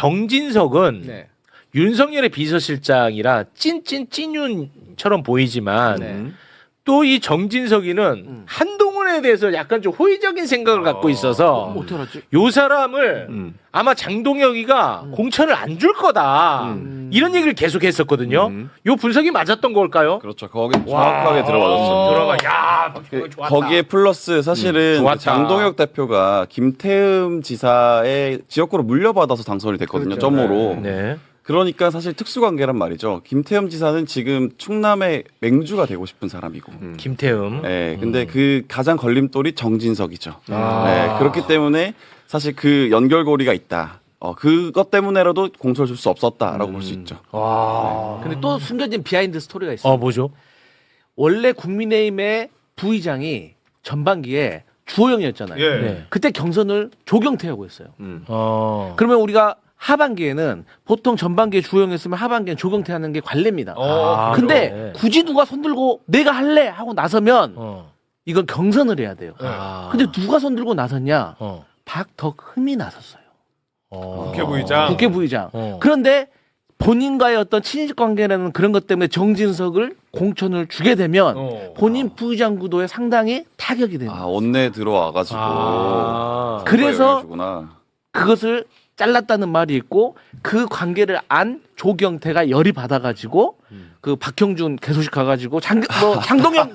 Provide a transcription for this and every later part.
정진석은 네. 윤석열의 비서실장이라 찐윤처럼 보이지만 또 이 정진석이는 한동훈에 대해서 약간 좀 호의적인 생각을 갖고 있어서 어떻게 알았지? 요 사람을 아마 장동혁이가 공천을 안 줄 거다 이런 얘기를 계속 했었거든요. 요 분석이 맞았던 걸까요? 그렇죠. 거기 정확하게 들어맞았죠. 들어가. 야, 좋았다. 거기에 플러스 사실은 좋았다. 장동혁 대표가 김태흠 지사의 지역구를 물려받아서 당선이 됐거든요. 그렇죠. 점으로. 네. 그러니까 사실 특수관계란 말이죠. 김태흠 지사는 지금 충남의 맹주가 되고 싶은 사람이고. 김태흠. 네, 근데 그 가장 걸림돌이 정진석이죠. 아. 네, 그렇기 때문에 사실 그 연결고리가 있다. 그것 때문에라도 공천을 줄 수 없었다라고 볼 수 있죠. 와. 근데 또 숨겨진 비하인드 스토리가 있어요. 뭐죠? 원래 국민의힘의 부의장이 전반기에 주호영이었잖아요. 예. 네. 그때 경선을 조경태하고 했어요. 그러면 그러면 우리가 하반기에는 보통 전반기에 주호영했으면 하반기엔 조경태 하는 게 관례입니다. 근데 그래. 굳이 누가 손들고 내가 할래 하고 나서면 이건 경선을 해야 돼요. 근데 누가 손들고 나섰냐? 박덕흠이 나섰어요. 국회 부의장. 국회 부의장. 그런데 본인과의 어떤 친직 관계라는 그런 것 때문에 정진석을 공천을 주게 되면 본인 부의장 구도에 상당히 타격이 됩니다. 원내 들어와가지고. 그래서 영향주구나. 그것을 잘랐다는 말이 있고 그 관계를 안 조경태가 열이 받아가지고 그 박형준 개소식 가가지고 장동영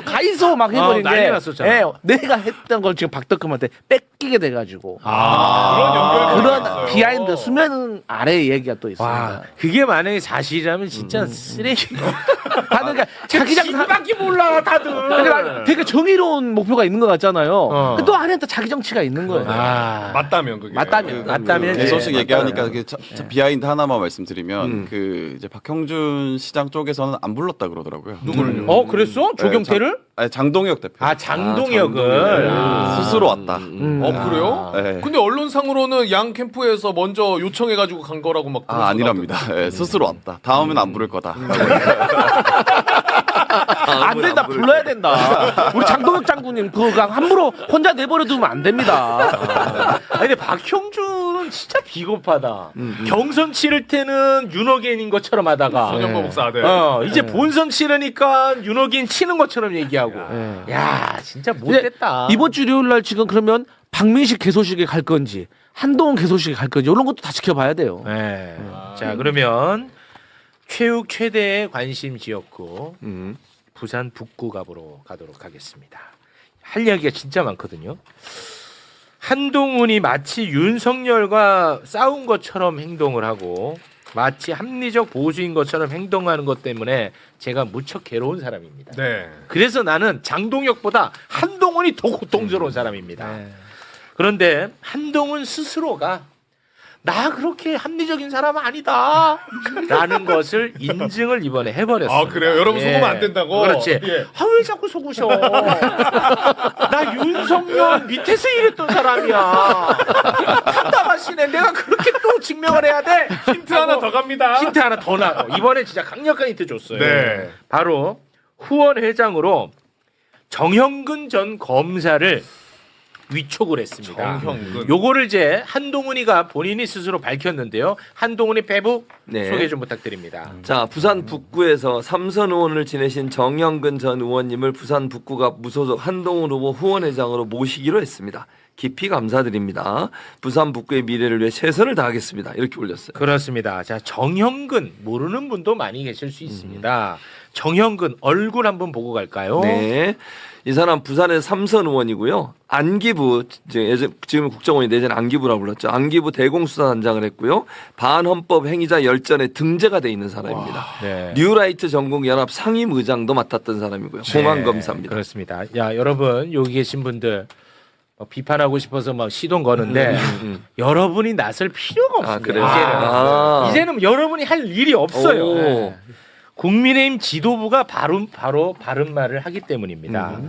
가이소 막 해버린 난리 게 났었잖아. 예, 내가 했던 걸 지금 박덕흠한테 뺏기게 돼가지고 그런 연결 그런 비하인드 수면 아래 얘기가 또 있습니다. 와, 그게 만약에 사실이라면 진짜 쓰레기. 다들 그러니까 자기장 자기밖에 몰라 다들. 그러니까 되게 정의로운 목표가 있는 것 같잖아요. 근데 또 안에 또 자기 정치가 있는 거예요. 맞다면 그게. 맞다면. 개소식 예, 얘기하니까 맞다면. 비하인드 하나만 말씀드리면 그 이제 박형준 시장 쪽에서는 안 불렀다 그러더라고요. 누구를요? 그랬어? 조경태를? 장동혁 대표. 장동혁을. 스스로 왔다. 그래요? 네. 근데 언론상으로는 양 캠프에서 먼저 요청해가지고 간 거라고 막. 아니랍니다. 네, 스스로 왔다. 다음엔 안 부를 거다. 안 된다. 불러야 된다. 우리 장동혁 장군님 그거 함부로 혼자 내버려 두면 안 됩니다. 근데 박형준은 진짜 비겁하다. 경선 치를 때는 윤호겐인 것처럼 하다가 손영보 목사 아들. 이제 본선 치르니까 윤호겐 치는 것처럼 얘기하고. 야, 진짜 못됐다. 이번 주 일요일 날 지금 그러면 박민식 개소식에 갈 건지 한동훈 개소식에 갈 건지 이런 것도 다 지켜봐야 돼요. 네. 자, 그러면 최욱 최대의 관심 지역구 부산 북구갑으로 가도록 하겠습니다. 할 이야기가 진짜 많거든요. 한동훈이 마치 윤석열과 싸운 것처럼 행동을 하고 마치 합리적 보수인 것처럼 행동하는 것 때문에 제가 무척 괴로운 사람입니다. 네. 그래서 나는 장동혁보다 한동훈이 더 고통스러운 사람입니다. 그런데 한동훈 스스로가 나 그렇게 합리적인 사람은 아니다 라는 것을 인증을 이번에 해버렸습니다. 그래요? 여러분 속으면 안 된다고? 그렇지. 예. 왜 자꾸 속으셔? 나 윤석열 밑에서 일했던 사람이야. 답답하시네. 내가 그렇게 또 증명을 해야 돼. 힌트 하나 더 갑니다. 힌트 하나 더 나고 이번에 진짜 강력한 힌트 줬어요. 네. 바로 후원 회장으로 정형근 전 검사를 위촉을 했습니다. 정형근. 요거를 이제 한동훈이가 본인이 스스로 밝혔는데요. 한동훈이 페북 네. 소개 좀 부탁드립니다. 자, 부산 북구에서 3선 의원을 지내신 정영근 전 의원님을 부산 북구가 무소속 한동훈 후보 후원회장으로 모시기로 했습니다. 깊이 감사드립니다. 부산 북구의 미래를 위해 최선을 다하겠습니다. 이렇게 올렸어요. 그렇습니다. 자, 정형근 모르는 분도 많이 계실 수 있습니다. 정형근 얼굴 한번 보고 갈까요? 네. 이 사람 부산의 3선 의원이고요. 안기부, 지금 국정원이 내전 안기부라고 불렀죠. 안기부 대공수사단장을 했고요. 반헌법 행위자 열전에 등재가 돼 있는 사람입니다. 네. 뉴라이트 전국연합 상임의장도 맡았던 사람이고요. 공안검사입니다. 그렇습니다. 야, 여러분 여기 계신 분들 비판하고 싶어서 막 시동 거는데 여러분이 나설 필요가 없습니다. 그래요? 이제는 여러분이 할 일이 없어요. 오. 네. 국민의힘 지도부가 바로 바른 말을 하기 때문입니다.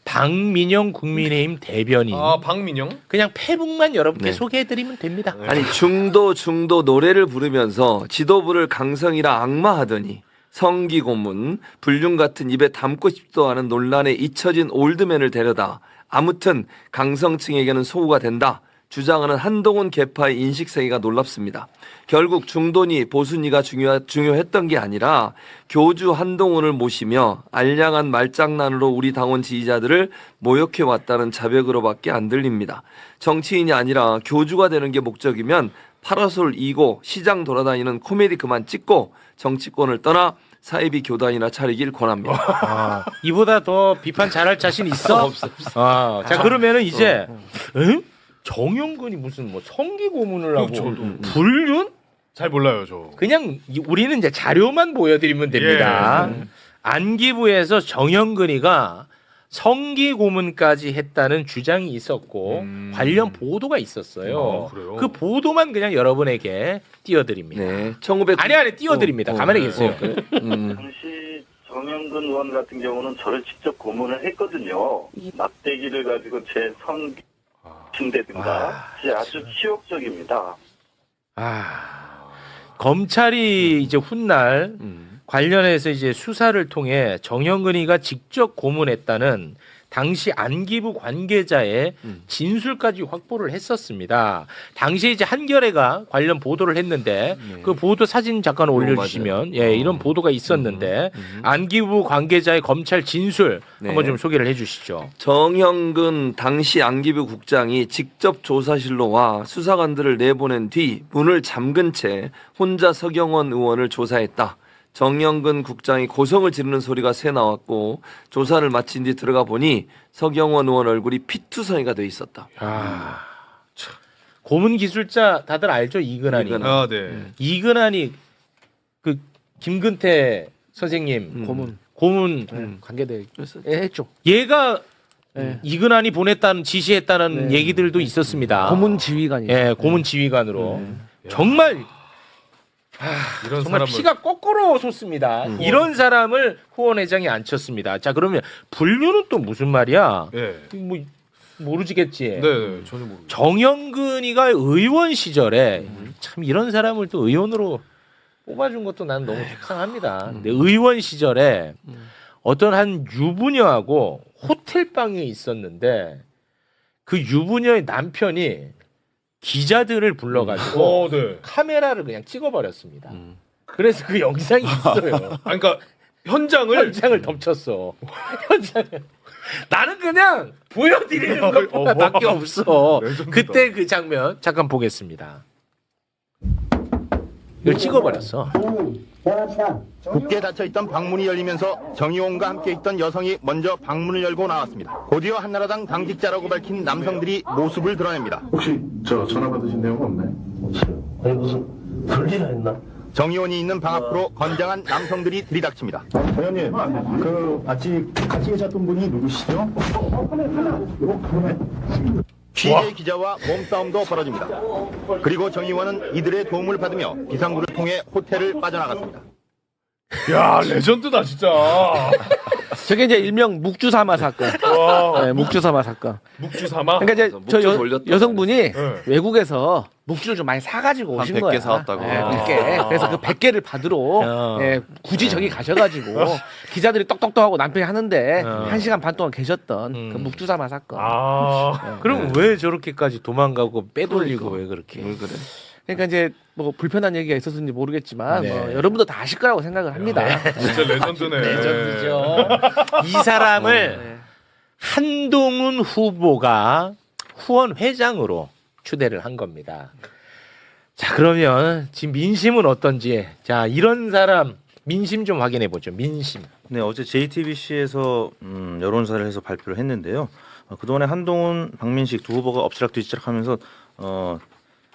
박민영 국민의힘 대변인. 박민영? 그냥 페북만 여러분께 네. 소개해드리면 됩니다. 아니 중도 노래를 부르면서 지도부를 강성이라 악마하더니 성기 고문, 불륜 같은 입에 담고 싶도 않은 논란에 잊혀진 올드맨을 데려다 아무튼 강성층에게는 소구가 된다. 주장하는 한동훈 계파의 인식 세계가 놀랍습니다. 결국 중도니 보수니가 중요했던 게 아니라 교주 한동훈을 모시며 알량한 말장난으로 우리 당원 지지자들을 모욕해왔다는 자백으로밖에 안 들립니다. 정치인이 아니라 교주가 되는 게 목적이면 파라솔 이고 시장 돌아다니는 코미디 그만 찍고 정치권을 떠나 사이비 교단이나 차리길 권합니다. 이보다 더 비판 잘할 자신 있어? 없어. 자 그러면은 이제 응? 정영근이 무슨 뭐 성기 고문을 하고 불륜? 잘 몰라요 저. 그냥 우리는 이제 자료만 보여드리면 됩니다. 안기부에서 정영근이가 성기 고문까지 했다는 주장이 있었고 관련 보도가 있었어요. 그래요? 그 보도만 그냥 여러분에게 띄워드립니다. 네, 1900 아니 띄워드립니다. 가만히 계세요. 당시 정영근 의원 같은 경우는 저를 직접 고문을 했거든요. 막대기를 가지고 제 성기 친다든가 아주 치욕적입니다. 검찰이 이제 훗날 관련해서 이제 수사를 통해 정영근이가 직접 고문했다는 당시 안기부 관계자의 진술까지 확보를 했었습니다. 당시에 이제 한겨레가 관련 보도를 했는데 그 보도 사진 잠깐 올려주시면 이런 보도가 있었는데 안기부 관계자의 검찰 진술 한번 좀 소개를 해주시죠. 정영근 당시 안기부 국장이 직접 조사실로 와 수사관들을 내보낸 뒤 문을 잠근 채 혼자 서경원 의원을 조사했다. 정영근 국장이 고성을 지르는 소리가 새 나왔고 조사를 마친 뒤 들어가 보니 서경원 의원 얼굴이 피투성이가 돼 있었다. 고문 기술자 다들 알죠? 이근환이. 아 네. 이근환이 그 김근태 선생님 고문 관계대 했죠. 얘가 이근환이 보냈다는 지시했다는 얘기들도 있었습니다. 고문 지휘관이죠. 예, 고문 지휘관으로 정말 이런 정말 사람을 피가 거꾸로 솟습니다. 이런 사람을 후원회장이 앉혔습니다. 자 그러면 분류는 또 무슨 말이야? 뭐 모르지겠지. 네, 전혀 모르겠어요. 정영근이가 의원 시절에 참 이런 사람을 또 의원으로 뽑아준 것도 난 너무 속상합니다. 근데 의원 시절에 어떤 한 유부녀하고 호텔방에 있었는데 그 유부녀의 남편이 기자들을 불러가지고 카메라를 그냥 찍어버렸습니다. 그래서 그 영상이 있어요. 그러니까 현장을 덮쳤어. 현장을. 나는 그냥 보여드리는 것밖에 없어. 그때 그 장면 잠깐 보겠습니다. 이걸 찍어버렸어. 굳게 닫혀있던 방문이 열리면서 정의원과 함께 있던 여성이 먼저 방문을 열고 나왔습니다. 곧이어 한나라당 당직자라고 밝힌 남성들이 모습을 드러냅니다. 혹시 저 전화 받으신 내용 없나요? 아니 무슨 불리나 했나? 정의원이 있는 방 앞으로 건장한 남성들이 들이닥칩니다. 의원님, 같이 계셨던 분이 누구시죠? 취재 기자와 몸싸움도 벌어집니다. 그리고 정 의원은 이들의 도움을 받으며 비상구를 통해 호텔을 빠져나갔습니다. 야 레전드다 진짜. 저게 이제 일명 묵주사마 사건. 네, 묵주사마 사건. 묵주사마. 그러니까 이제 묵주 돌렸다. 여성분이 외국에서 묵주를 좀 많이 사가지고 한 오신 100개 거야. 사왔다고. 네, 100개. 그래서 그 100개를 받으러 굳이 저기 가셔가지고 기자들이 떡떡떡하고 남편이 하는데 1시간 반 동안 계셨던 그 묵주사마 사건. 그럼 왜 저렇게까지 도망가고 빼돌리고 왜 그렇게? 왜 그래? 그러니까 이제 뭐 불편한 얘기가 있었는지 모르겠지만 뭐 여러분도 다 아실 거라고 생각을 합니다. 진짜 레전드네. 레전드죠. 이 사람을 한동훈 후보가 후원 회장으로 추대를 한 겁니다. 자 그러면 지금 민심은 어떤지 자 이런 사람 민심 좀 확인해 보죠. 민심. 네, 어제 JTBC에서 여론조사를 해서 발표를 했는데요. 그동안에 한동훈, 박민식 두 후보가 엎치락뒤치락하면서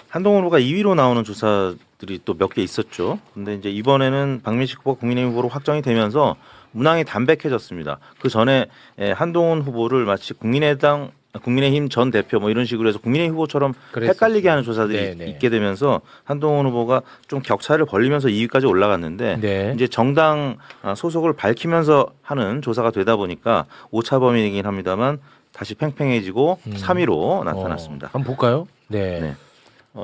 한동훈 후보가 2위로 나오는 조사들이 또 몇 개 있었죠. 근데 이제 이번에는 박민식 후보가 국민의힘 후보로 확정이 되면서 문항이 담백해졌습니다. 그 전에 한동훈 후보를 마치 국민의힘 전 대표 뭐 이런 식으로 해서 국민의힘 후보처럼 헷갈리게 하는 조사들이 있게 되면서 한동훈 후보가 좀 격차를 벌리면서 2위까지 올라갔는데 이제 정당 소속을 밝히면서 하는 조사가 되다 보니까 오차 범위이긴 합니다만 다시 팽팽해지고 3위로 나타났습니다. 한번 볼까요? 네.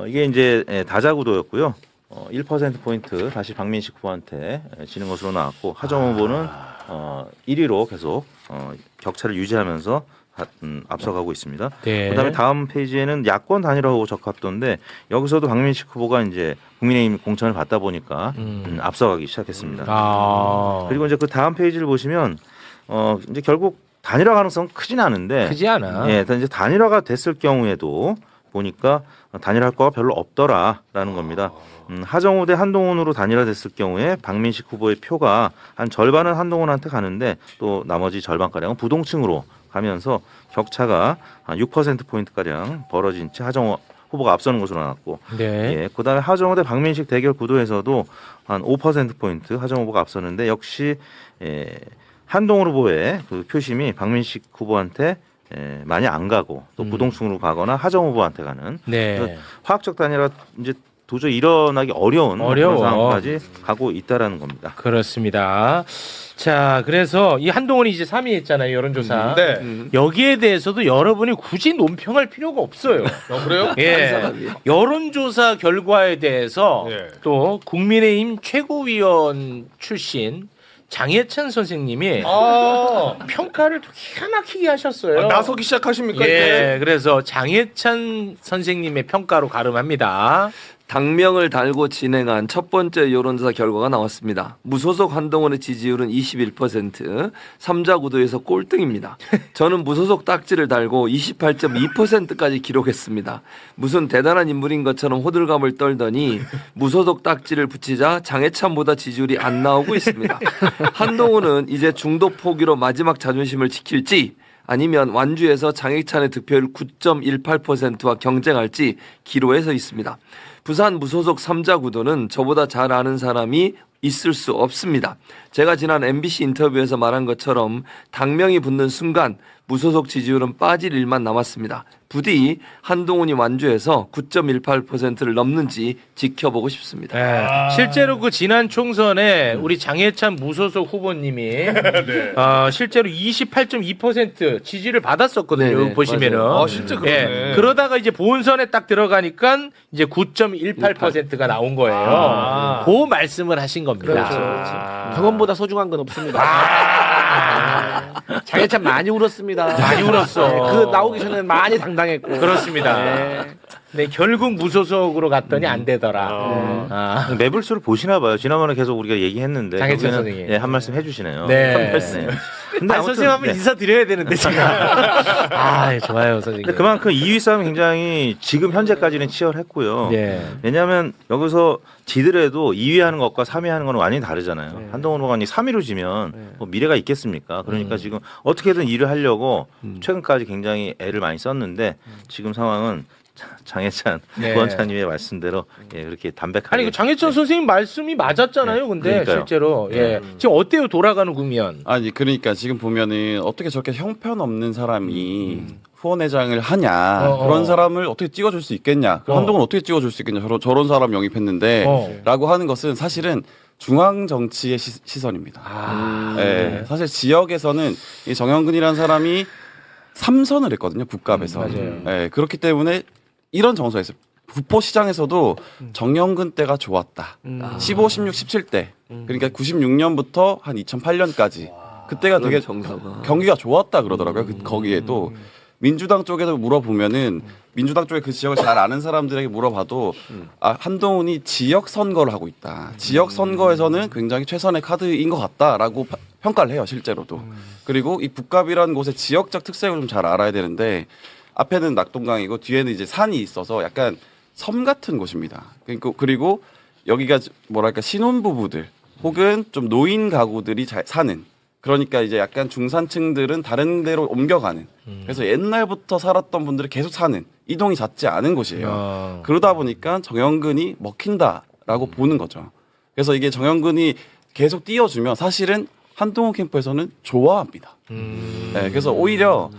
이게 이제 다자구도였고요. 1%포인트 다시 박민식 후보한테 지는 것으로 나왔고 하정우 후보는 1위로 계속 격차를 유지하면서 앞서가고 있습니다. 네. 그다음에 다음 페이지에는 야권 단일화 후보 적합도인데 여기서도 박민식 후보가 이제 국민의힘 공천을 받다 보니까 앞서가기 시작했습니다. 그리고 이제 그 다음 페이지를 보시면 이제 결국 단일화 가능성 크진 않은데 크지 않아. 예, 이제 단일화가 됐을 경우에도 보니까 단일화할 거가 별로 없더라라는 겁니다. 하정우 대 한동훈으로 단일화됐을 경우에 박민식 후보의 표가 한 절반은 한동훈한테 가는데 또 나머지 절반가량은 부동층으로 가면서 격차가 한 6%포인트가량 벌어진 채 하정우 후보가 앞서는 것으로 나왔고 네. 예, 그다음에 하정우 대 박민식 대결 구도에서도 한 5%포인트 하정우 후보가 앞서는데 역시 한동훈 후보의 그 표심이 박민식 후보한테 많이 안 가고 또 부동층으로 가거나 하정우 후보한테 가는 네. 그래서 화학적 단일화 이제 도저히 일어나기 어려운 그런 상황까지 가고 있다라는 겁니다. 그렇습니다. 자, 그래서 이 한동훈이 이제 3위 했잖아요, 여론조사. 네. 여기에 대해서도 여러분이 굳이 논평할 필요가 없어요. 그래요? 예. 여론조사 결과에 대해서 예. 또 국민의힘 최고위원 출신 장해찬 선생님이 평가를 또 기가 막히게 하셨어요. 나서기 시작하십니까? 예, 그래서 장해찬 선생님의 평가로 가름합니다. 당명을 달고 진행한 첫 번째 여론조사 결과가 나왔습니다. 무소속 한동훈의 지지율은 21%, 3자 구도에서 꼴등입니다. 저는 무소속 딱지를 달고 28.2%까지 기록했습니다. 무슨 대단한 인물인 것처럼 호들갑을 떨더니 무소속 딱지를 붙이자 장해찬보다 지지율이 안 나오고 있습니다. 한동훈은 이제 중도 포기로 마지막 자존심을 지킬지 아니면 완주에서 장해찬의 득표율 9.18%와 경쟁할지 기로에 서 있습니다. 부산 무소속 3자 구도는 저보다 잘 아는 사람이 있을 수 없습니다. 제가 지난 MBC 인터뷰에서 말한 것처럼 당명이 붙는 순간 무소속 지지율은 빠질 일만 남았습니다. 부디 한동훈이 완주해서 9.18%를 넘는지 지켜보고 싶습니다. 네. 실제로 그 지난 총선에 우리 장해찬 무소속 후보님이 실제로 28.2% 지지를 받았었거든요. 네네, 보시면은. 맞아요. 진짜 그러네. 그러다가 이제 본선에 딱 들어가니까 이제 9.18%가 나온 거예요. 그 말씀을 하신 겁니다. 그렇죠. 저건보다 소중한 건 없습니다. 장해찬 많이 울었습니다. 많이 울었어. 그 나오기 전에 많이 당당했고. 그렇습니다. 네, 결국 무소속으로 갔더니 안 되더라. 매불수를 보시나 봐요. 지난번에 계속 우리가 얘기했는데 장해찬 거기는, 선생님. 예, 한 말씀 해주시네요. 네. 한 말씀. 근데 아무튼, 선생님 한번 인사 드려야 되는데 제가. 좋아요, 선생님. 근데 그만큼 2위 싸움이 굉장히 지금 현재까지는 치열했고요. 네. 왜냐하면 여기서 지더라도 2위 하는 것과 3위 하는 건 완전히 다르잖아요. 한동훈 후보가 3위로 지면 뭐 미래가 있겠습니까? 그러니까 지금 어떻게든 2위를 하려고 최근까지 굉장히 애를 많이 썼는데 지금 상황은 장해찬 부원장님의 말씀대로 그렇게 담백하게. 아니 그 장해찬 선생님 말씀이 맞았잖아요. 근데 그러니까요. 실제로 지금 어때요? 돌아가는 국면. 아니 그러니까 지금 보면은 어떻게 저렇게 형편없는 사람이 후원회장을 하냐 그런 사람을 어떻게 찍어줄 수 있겠냐 한동훈 어떻게 찍어줄 수 있겠냐 저런 사람 영입했는데 라고 하는 것은 사실은 중앙 정치의 시선입니다. 네, 사실 지역에서는 이 정영근이라는 사람이 3선을 했거든요. 국갑에서. 네, 그렇기 때문에 이런 정서에서 부포시장에서도 정영근 때가 좋았다. 15, 16, 17대. 그러니까 96년부터 한 2008년까지. 그때가 되게 정서가. 경기가 좋았다 그러더라고요. 거기에도. 민주당 쪽에도 물어보면은 민주당 쪽에 그 지역을 잘 아는 사람들에게 물어봐도 한동훈이 지역 선거를 하고 있다. 지역 선거에서는 굉장히 최선의 카드인 것 같다라고 평가를 해요, 실제로도. 그리고 이 북갑이라는 곳의 지역적 특색을 좀 잘 알아야 되는데 앞에는 낙동강이고 뒤에는 이제 산이 있어서 약간 섬 같은 곳입니다. 그리고 여기가 뭐랄까 신혼부부들 혹은 좀 노인 가구들이 잘 사는 그러니까 이제 약간 중산층들은 다른 데로 옮겨가는 그래서 옛날부터 살았던 분들이 계속 사는 이동이 잦지 않은 곳이에요. 그러다 보니까 정영근이 먹힌다라고 보는 거죠. 그래서 이게 정영근이 계속 띄워주면 사실은 한동훈 캠프에서는 좋아합니다. 네, 그래서 오히려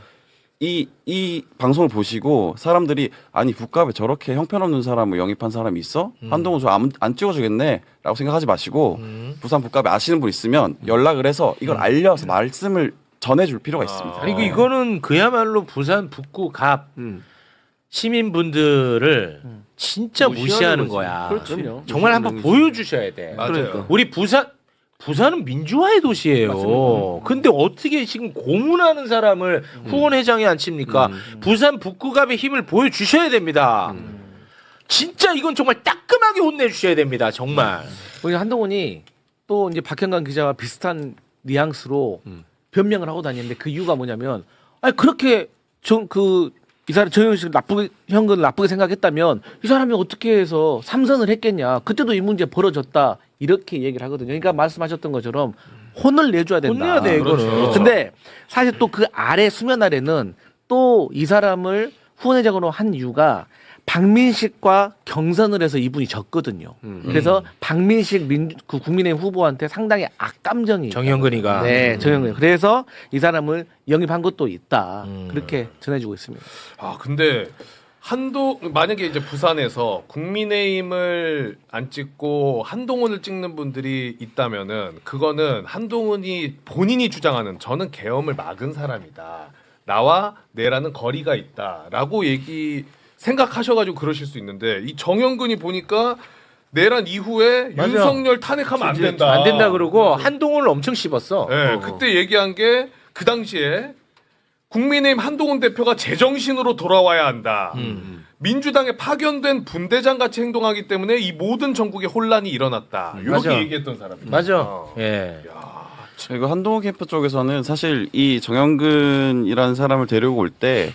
이 방송을 보시고 사람들이 아니 북갑에 저렇게 형편없는 사람을 영입한 사람이 있어? 한동훈 저 안 찍어주겠네 라고 생각하지 마시고 부산 북갑에 아시는 분 있으면 연락을 해서 이걸 알려서 말씀을 전해줄 필요가 있습니다. 아니 이거는 그야말로 부산 북구 갑 시민분들을 진짜 무시하는 거야. 그렇죠. 정말 한번 보여주셔야 돼. 맞아요. 우리 부산 부산은 민주화의 도시예요. 근데 어떻게 지금 고문하는 사람을 후원회장에 앉힙니까? 부산 북구갑의 힘을 보여주셔야 됩니다. 진짜 이건 정말 따끔하게 혼내주셔야 됩니다. 정말. 우리 한동훈이 또 이제 박형관 기자와 비슷한 뉘앙스로 변명을 하고 다니는데 그 이유가 뭐냐면 아니 그렇게 이 사람 정영식을 현근을 나쁘게 생각했다면 이 사람이 어떻게 해서 삼선을 했겠냐. 그때도 이 문제 벌어졌다. 이렇게 얘기를 하거든요. 그러니까 말씀하셨던 것처럼 혼을 내줘야 된다. 혼내야 돼, 이거는. 그렇죠. 근데 사실 또 그 아래 수면 아래는 또 이 사람을 후원회장으로 한 이유가 박민식과 경선을 해서 이분이 졌거든요. 그래서 박민식 국민의힘 후보한테 상당히 악감정이 정영근이가. 네, 정영근. 그래서 이 사람을 영입한 것도 있다. 그렇게 전해지고 있습니다. 아 근데 만약에 이제 부산에서 국민의힘을 안 찍고 한동훈을 찍는 분들이 있다면은 그거는 한동훈이 본인이 주장하는 저는 계엄을 막은 사람이다. 나와 내라는 거리가 있다라고 생각하셔가지고 그러실 수 있는데 이 정영근이 보니까 내란 이후에 맞아. 윤석열 탄핵하면 안 된다. 안 된다 그러고 한동훈을 엄청 씹었어. 네, 그때 얘기한 게 그 당시에 국민의힘 한동훈 대표가 제정신으로 돌아와야 한다. 민주당에 파견된 분대장 같이 행동하기 때문에 이 모든 전국에 혼란이 일어났다. 이렇게 맞아. 얘기했던 사람이에요. 맞아. 예. 그리고 한동훈 캠프 쪽에서는 사실 이 정영근이라는 사람을 데려오고 올 때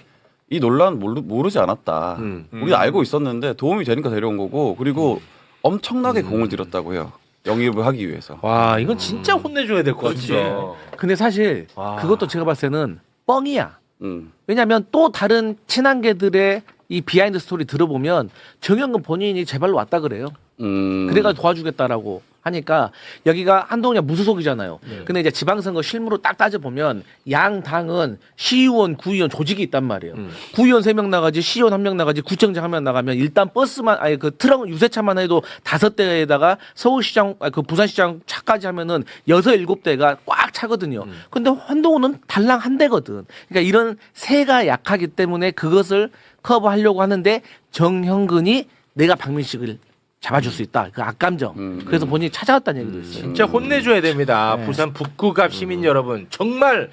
이 논란 모르지 않았다. 우리가 알고 있었는데 도움이 되니까 데려온 거고 그리고 엄청나게 공을 들였다고 해요. 영입을 하기 위해서. 와, 이건 진짜 혼내줘야 될 것 같아. 근데 사실 그것도 제가 봤을 때는 뻥이야. 음. 왜냐하면 또 다른 친한계들의 이 비하인드 스토리 들어보면 정영근 본인이 제발로 왔다 그래요. 그래가지고 도와주겠다라고 하니까 여기가 한동훈이 무소속이잖아요. 근데 이제 지방선거 실무로 딱 따져보면 양 당은 시의원, 구의원 조직이 있단 말이에요. 구의원 3명 나가지, 시의원 1명 나가지, 구청장 1명 나가면 일단 버스만, 아니 그 트럭 유세차만 해도 5대에다가 서울시장, 그 부산시장 차까지 하면은 6, 7대가 꽉 차거든요. 근데 한동훈은 달랑 1대거든. 그러니까 이런 세가 약하기 때문에 그것을 커버하려고 하는데 정형근이 내가 박민식을 잡아줄 수 있다. 그 악감정. 그래서 본인이 찾아왔다는 얘기도 있어요. 진짜 혼내줘야 됩니다. 네. 부산 북구갑 시민 여러분 정말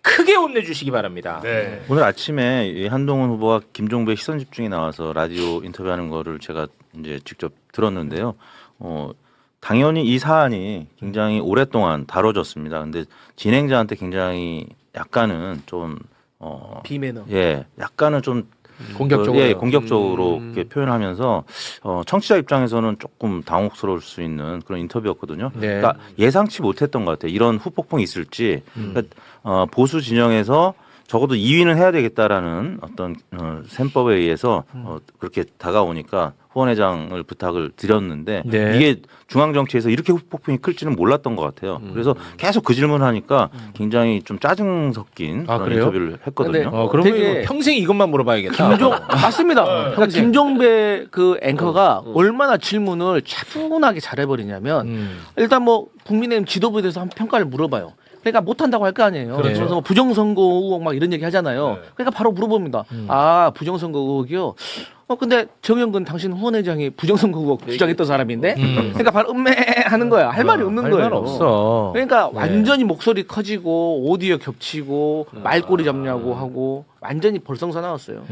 크게 혼내주시기 바랍니다. 네. 오늘 아침에 이 한동훈 후보가 김종배 시선 집중에 나와서 라디오 인터뷰하는 거를 제가 이제 직접 들었는데요. 당연히 이 사안이 굉장히 오랫동안 다뤄졌습니다. 근데 진행자한테 굉장히 약간은 좀 비매너. 예, 약간은 좀 공격적으로. 예, 공격적으로 이렇게 표현하면서 청취자 입장에서는 조금 당혹스러울 수 있는 그런 인터뷰였거든요. 네. 그러니까 예상치 못했던 것 같아요. 이런 후폭풍이 있을지. 그러니까 보수 진영에서 적어도 2위는 해야 되겠다라는 어떤 셈법에 의해서 그렇게 다가오니까 후원회장을 부탁을 드렸는데 네. 이게 중앙 정치에서 이렇게 후폭풍이 클지는 몰랐던 것 같아요. 그래서 계속 그 질문하니까 굉장히 좀 짜증 섞인 그런 그래요? 인터뷰를 했거든요. 그러면 되게 이거 평생 이것만 물어봐야겠다. 맞습니다. 그러니까 김종배 그 앵커가 얼마나 질문을 차분하게 잘해버리냐면 일단 뭐 국민의힘 지도부에 대해서 한 평가를 물어봐요. 그러니까 못한다고 할 거 아니에요. 그렇죠. 그래서 뭐 부정선거 의혹 막 이런 얘기 하잖아요. 그러니까 바로 물어봅니다. 아 부정선거 의혹이요? 근데 정영근 당신 후원회장이 부정선거 의혹 주장했던 사람인데 그러니까 바로 음매하는 거야. 할 말이 없는 거예요. 할 말 없어. 그러니까 완전히 목소리 커지고 오디오 겹치고 말꼬리 잡냐고 하고 완전히 벌성사 나왔어요.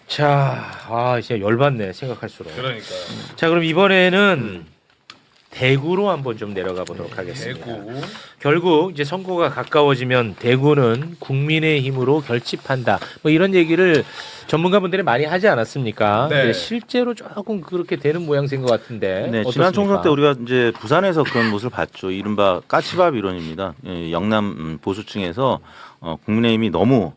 자, 진짜 열받네 생각할수록. 그러니까요. 자, 그럼 이번에는 대구로 한번 좀 내려가 보도록 하겠습니다. 대구. 결국 이제 선거가 가까워지면 대구는 국민의힘으로 결집한다. 뭐 이런 얘기를 전문가분들이 많이 하지 않았습니까? 네. 근데 실제로 조금 그렇게 되는 모양새인 것 같은데. 네, 어떻습니까? 지난 총선 때 우리가 이제 부산에서 그런 모습을 봤죠. 이른바 까치밥 이론입니다. 영남 보수층에서 국민의힘이 너무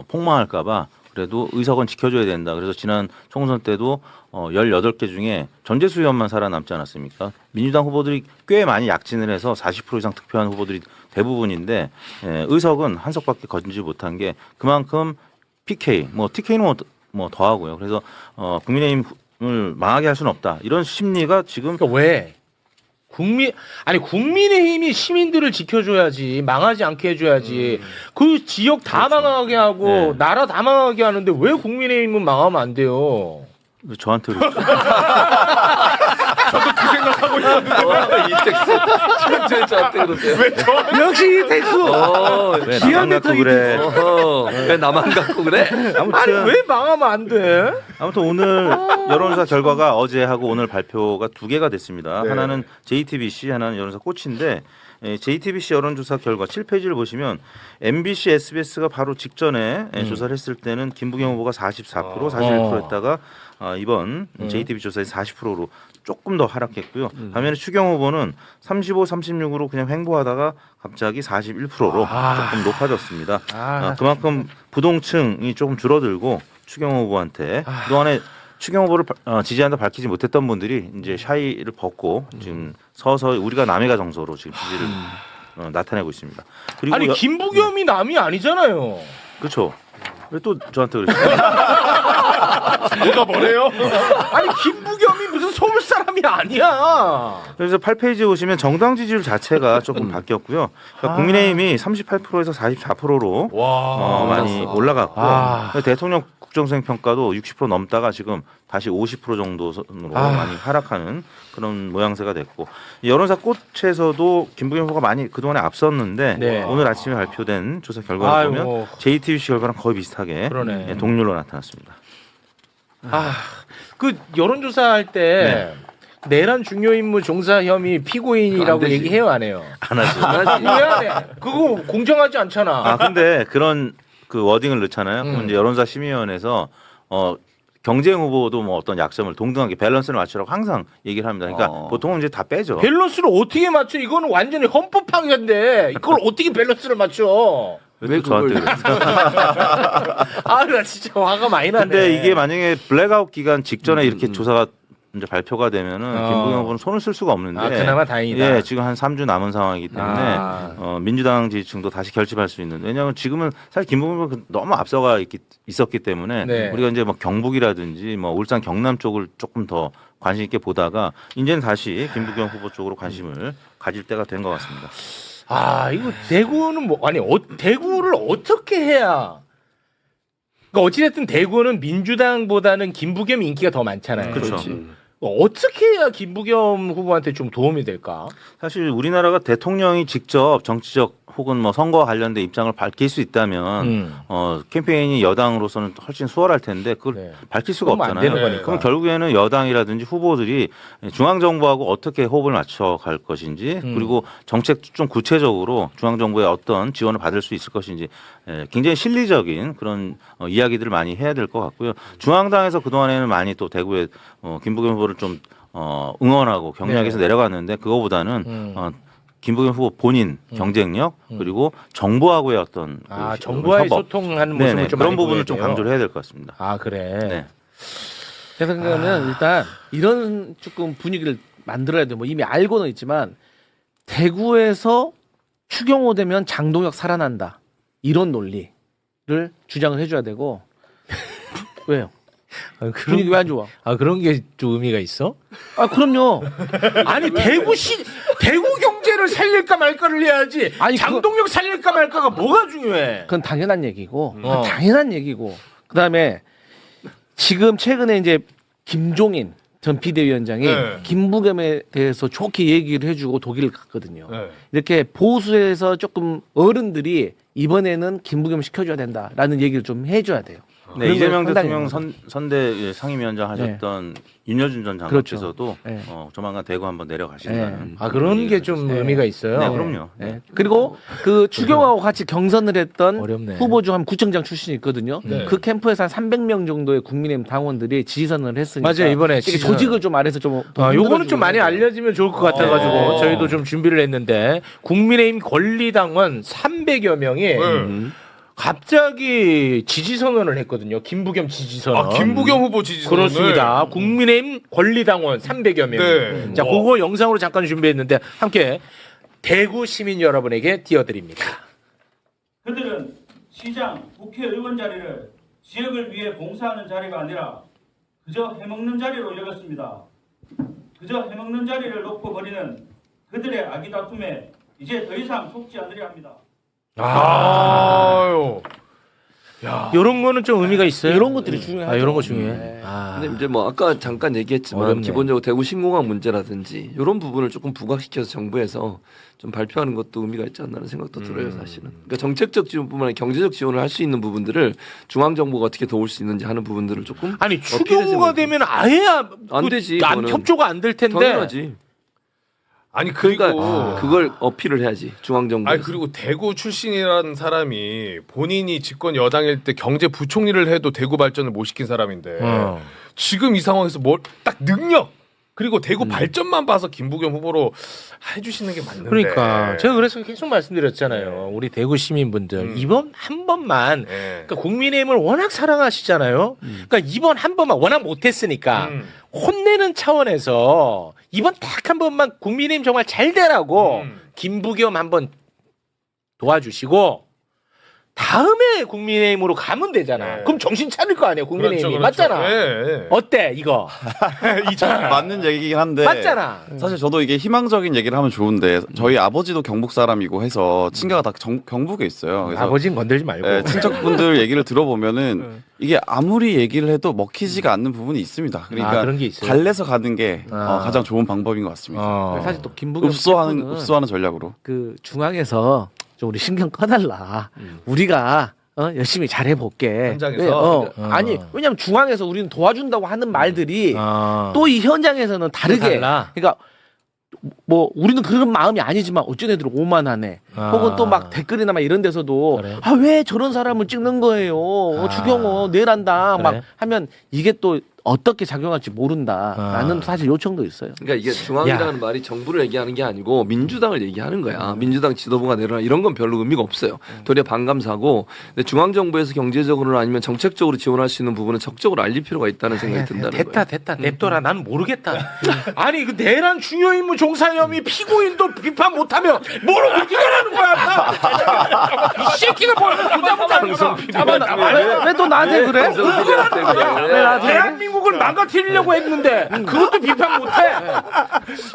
폭망할까봐 그래도 의석은 지켜줘야 된다. 그래서 지난 총선 때도 18개 중에 전재수 의원만 살아남지 않았습니까? 민주당 후보들이 꽤 많이 약진을 해서 40% 이상 득표한 후보들이 대부분인데 의석은 한 석밖에 거두지 못한 게 그만큼 PK, 뭐 TK는 뭐 더하고요. 그래서 국민의힘을 망하게 할 수는 없다. 이런 심리가 지금 그러니까 왜? 국민의힘이 시민들을 지켜줘야지, 망하지 않게 해줘야지. 그 지역 다 망하게 하고 네. 나라 다 망하게 하는데 왜 국민의힘은 망하면 안 돼요? 저한테 그렇죠. 저도 그 생각하고 있었는데. 이택수 지난주에 저한테 그러세요. 역시 이택수. 왜 나만 갖고 그래? 왜 나만 갖고 그래? 아니 왜 망하면 안 돼? 아무튼 오늘 여론조사 결과가 어제하고 오늘 발표가 두 개가 됐습니다. 하나는 JTBC, 하나는 여론조사 꽃인데 JTBC 여론조사 결과 7페이지를 보시면 MBC, SBS가 바로 직전에 조사를 했을 때는 김부겸 후보가 44%, 41%였다가 이번 JTBC 조사에서 40%로 조금 더 하락했고요. 반면에 추경 후보는 35, 36으로 그냥 횡보하다가 갑자기 41%로 조금 높아졌습니다. 그만큼 부동층이 조금 줄어들고 추경 후보한테 그동안에 추경 후보를 지지한다 밝히지 못했던 분들이 이제 샤이를 벗고 지금 서서히 우리가 남해가 정서로 지금 지지를 나타내고 있습니다. 그리고 아니 김부겸이 남이 아니잖아요. 그렇죠. 왜 또 저한테 그러시죠? 누가 뭐래요? 아니 김부겸이 무슨 서울 사람이 아니야. 그래서 8페이지에 보시면 정당 지지율 자체가 조금 바뀌었고요. 그러니까 국민의힘이 38%에서 44%로 많이 올라갔고 대통령 국정수행 평가도 60% 넘다가 지금 다시 50% 정도 선으로 많이 하락하는 그런 모양새가 됐고 여론사 꽃에서도 김부겸 후보가 많이 그동안에 앞섰는데 오늘 아침에 발표된 조사 결과를 보면 JTBC 결과랑 거의 비슷하게 동률로 나타났습니다. 그 여론조사 할 때 내란 중요 임무 종사 혐의 피고인이라고 얘기해요 안 해요? 안 하죠. 왜 안 해? 그거 공정하지 않잖아. 근데 그런 그 워딩을 넣잖아요. 그럼 이제 여론사 심의위원회에서 경쟁 후보도 뭐 어떤 약점을 동등하게 밸런스를 맞추라고 항상 얘기를 합니다. 그러니까 보통은 이제 다 빼죠. 밸런스를 어떻게 맞춰? 이거는 완전히 헌법 파괴인데 이걸 어떻게 밸런스를 맞춰? 왜 저한테 그랬어요? 나 진짜 화가 많이 나네. 근데 이게 만약에 블랙아웃 기간 직전에 이렇게 조사가 이제 발표가 되면은 김부겸 후보는 손을 쓸 수가 없는데 그나마 다행이다. 예, 지금 한 3주 남은 상황이기 때문에 민주당 지지층도 다시 결집할 수 있는. 왜냐하면 지금은 사실 김부겸 후보가 너무 앞서가 있었기 때문에 우리가 이제 뭐 경북이라든지 뭐 울산 경남 쪽을 조금 더 관심 있게 보다가 이제는 다시 김부겸 후보 쪽으로 관심을 가질 때가 된 것 같습니다. 이거 대구는 대구를 어떻게 해야? 그러니까 어찌됐든 대구는 민주당보다는 김부겸 인기가 더 많잖아요. 그렇죠. 어떻게 해야 김부겸 후보한테 좀 도움이 될까? 사실 우리나라가 대통령이 직접 정치적 혹은 뭐 선거와 관련된 입장을 밝힐 수 있다면 캠페인이 여당으로서는 훨씬 수월할 텐데 그걸 밝힐 수가 없잖아요. 그럼 결국에는 여당이라든지 후보들이 중앙정부하고 어떻게 호흡을 맞춰 갈 것인지 그리고 정책 좀 구체적으로 중앙정부의 어떤 지원을 받을 수 있을 것인지 굉장히 실리적인 그런 이야기들을 많이 해야 될 것 같고요. 중앙당에서 그동안에는 많이 또 대구에 김부겸 후보를 좀 응원하고 격려해서 내려갔는데 그거보다는 김부겸 후보 본인 경쟁력 그리고 정부하고의 어떤 정부와의 소통하는 모습을 좀 그런 부분을 좀 강조를 해야 될 것 같습니다. 그래. 제 생각에는 일단 이런 조금 분위기를 만들어야 돼요. 뭐 이미 알고는 있지만 대구에서 추경호 되면 장동혁 살아난다 이런 논리를 주장을 해줘야 되고 왜요? 분위기 왜 안 좋아? 그런 게 좀 의미가 있어? 그럼요. 아니 대구 경제를 살릴까 말까를 해야지. 장동혁 살릴까 말까가 뭐가 중요해? 그건 당연한 얘기고, 당연한 얘기고. 그다음에 지금 최근에 이제 김종인 전 비대위원장이 김부겸에 대해서 좋게 얘기를 해주고 독일을 갔거든요. 이렇게 보수에서 조금 어른들이 이번에는 김부겸 시켜줘야 된다라는 얘기를 좀 해줘야 돼요. 네, 이재명 대통령 선대 상임위원장 하셨던 윤여준 전 장관께서도 조만간 대구 한번 내려가신다는. 그런 게 좀 의미가 있어요. 네, 그럼요. 그리고 그 추경호하고 같이 경선을 했던 후보 중 한 구청장 출신이 있거든요. 그 캠프에서 한 300명 정도의 국민의힘 당원들이 지지선을 했으니까. 맞아요, 이번에 조직을 좀 안에서 좀. 요거는 좀 많이 알려지면 좋을 것 같아가지고 저희도 좀 준비를 했는데 국민의힘 권리당원 300여 명이 갑자기 지지 선언을 했거든요. 김부겸 지지 선언. 김부겸 후보 지지 선언. 그렇습니다. 국민의힘 권리당원 300여 명. 자, 그거 영상으로 잠깐 준비했는데 함께 대구 시민 여러분에게 띄워드립니다. 그들은 시장, 국회의원 자리를 지역을 위해 봉사하는 자리가 아니라 그저 해먹는 자리로 여겼습니다. 그저 해먹는 자리를 놓고 버리는 그들의 악의 다툼에 이제 더 이상 속지 않으려 합니다. 이런 거는 좀 의미가 있어요. 이런 것들이 중요하죠. 이런 거 중요해. 근데 이제 뭐 아까 잠깐 얘기했지만 어렵네. 기본적으로 대구 신공항 문제라든지 이런 부분을 조금 부각시켜서 정부에서 좀 발표하는 것도 의미가 있지 않나는 생각도 들어요, 사실은. 그러니까 정책적 지원뿐만 아니라 경제적 지원을 할 수 있는 부분들을 중앙 정부가 어떻게 도울 수 있는지 하는 부분들을 조금 아니 추경호가 되면 아예 안 되지. 안 그거는. 협조가 안 될 텐데. 당연하지. 아니 그리고 그러니까 그걸 어필을 해야지 중앙 정부. 아니 그리고 대구 출신이라는 사람이 본인이 집권 여당일 때 경제부총리를 해도 대구 발전을 못 시킨 사람인데 지금 이 상황에서 뭘 딱 능력 그리고 대구 발전만 봐서 김부겸 후보로 해주시는 게 맞는데. 그러니까 제가 그래서 계속 말씀드렸잖아요. 우리 대구 시민분들 이번 한 번만 그러니까 국민의힘을 워낙 사랑하시잖아요. 그러니까 이번 한 번만 워낙 못했으니까 혼내는 차원에서 이번 딱 한 번만 국민의힘 정말 잘 되라고 김부겸 한번 도와주시고 다음에 국민의힘으로 가면 되잖아. 그럼 정신 차릴 거 아니에요, 국민의힘이. 그렇죠. 맞잖아. 네. 어때 이거? 맞는 얘기긴 한데 맞잖아. 사실 저도 이게 희망적인 얘기를 하면 좋은데 저희 아버지도 경북 사람이고 해서 친가가 다 경북에 있어요. 그래서 아버지는 건들지 말고. 네, 친척분들 얘기를 들어보면은 이게 아무리 얘기를 해도 먹히지가 않는 부분이 있습니다. 그러니까 그런 게 있어요? 달래서 가는 게 가장 좋은 방법인 것 같습니다. 사실 또 김부겸 흡수하는 전략으로. 그 중앙에서 좀 우리 신경 꺼달라. 우리가 열심히 잘해볼게. 현장에서? 아니 왜냐면 중앙에서 우리는 도와준다고 하는 말들이 또 이 현장에서는 다르게. 그러니까 뭐 우리는 그런 마음이 아니지만 어쩐 애들 오만하네. 혹은 또 막 댓글이나 막 이런 데서도 그래. 왜 저런 사람을 찍는 거예요. 추경호 내란다 막 그래. 하면 이게 또 어떻게 작용할지 모른다라는 사실 요청도 있어요. 그러니까 이게 중앙이라는 말이 정부를 얘기하는 게 아니고 민주당을 얘기하는 거야. 민주당 지도부가 내려나 이런 건 별로 의미가 없어요. 도리어 반감사고. 근데 중앙 정부에서 경제적으로나 아니면 정책적으로 지원할 수 있는 부분은 적극적으로 알릴 필요가 있다는 생각이 든다는 거예요. 됐다 냅둬라. 나는 모르겠다. 아니 그 내란 중요 임무 종사 혐의 피고인도 비판 못하면 뭘 어떻게 하라는 거야? 이 새끼가 뭘 왜 또 나한테 그래? 대한민국을 망가뜨리려고 했는데 그것도 비판 못해.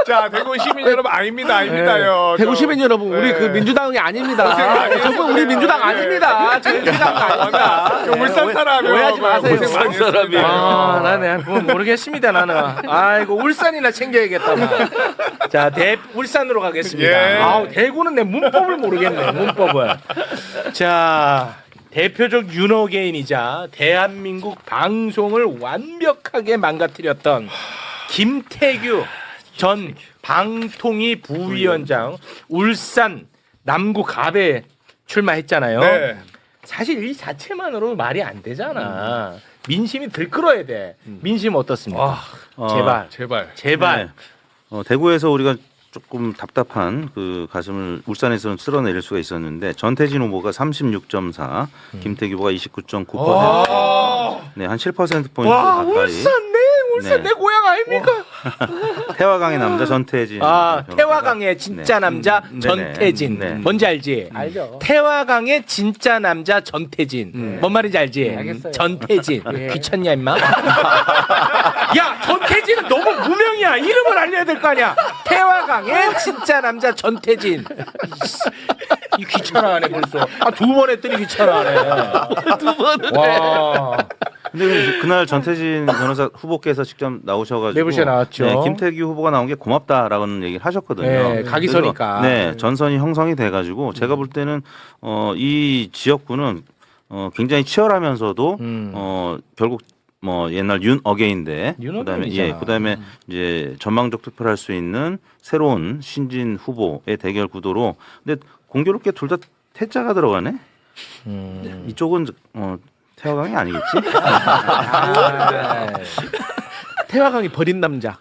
자 대구 시민 여러분 아닙니다요. 대구 시민 여러분, 우리 그 민주당이 아닙니다. 저분 우리 민주당 아닙니다. 저희 민주당 아닙니다. 울산 사람이요. 오해하지 마세요. 울산 사람이에요. 나는 그건 모르겠습니다. 나는. 아이고 울산이나 챙겨야겠다. 나. 자, 울산으로 가겠습니다. 예. 아우 대구는 내 문법을 모르겠네. 문법을. 자. 대표적 윤호개인이자 대한민국 방송을 완벽하게 망가뜨렸던 김태규 전 방통위 부위원장 울산 남구 갑에 출마했잖아요. 네. 사실 이 자체만으로 말이 안 되잖아. 민심이 들끓어야 돼. 민심 어떻습니까? 제발. 네. 대구에서 우리가 조금 답답한 그 가슴을 울산에서는 쓸어내릴 수가 있었는데 전태진 후보가 36.4, 김태규 후보가 29.9%, 네, 한 7%포인트 가까이. 울산 내 고향 아닙니까? 태화강의 남자 전태진. 태화강의 진짜 남자 전태진. 네. 뭔지 알지? 알죠. 태화강의 진짜 남자 전태진. 뭔 말인지 알지? 알겠어요. 전태진. 귀찮냐 임마? 야 전태진은 너무 무명이야. 이름을 알려야 될 거 아니야. 태화강의 진짜 남자 전태진. 이 귀찮아하네 벌써. 두 번 했더니 귀찮아하네. 두 번. 와. 근데 그날 전태진 변호사 후보께서 직접 나오셔가지고 내부시에 나왔죠. 네, 김태규 후보가 나온 게 고맙다라는 얘기를 하셨거든요. 네, 가기 그래서, 서니까. 네, 전선이 형성이 돼가지고 제가 볼 때는 이 지역구는 굉장히 치열하면서도 결국 뭐 옛날 윤 어게인데 그다음에 이제 전망적 투표를 할 수 있는 새로운 신진 후보의 대결 구도로 근데 공교롭게 둘 다 태자가 들어가네. 이쪽은 태화강이 아니겠지? 태화강이 버린 남자.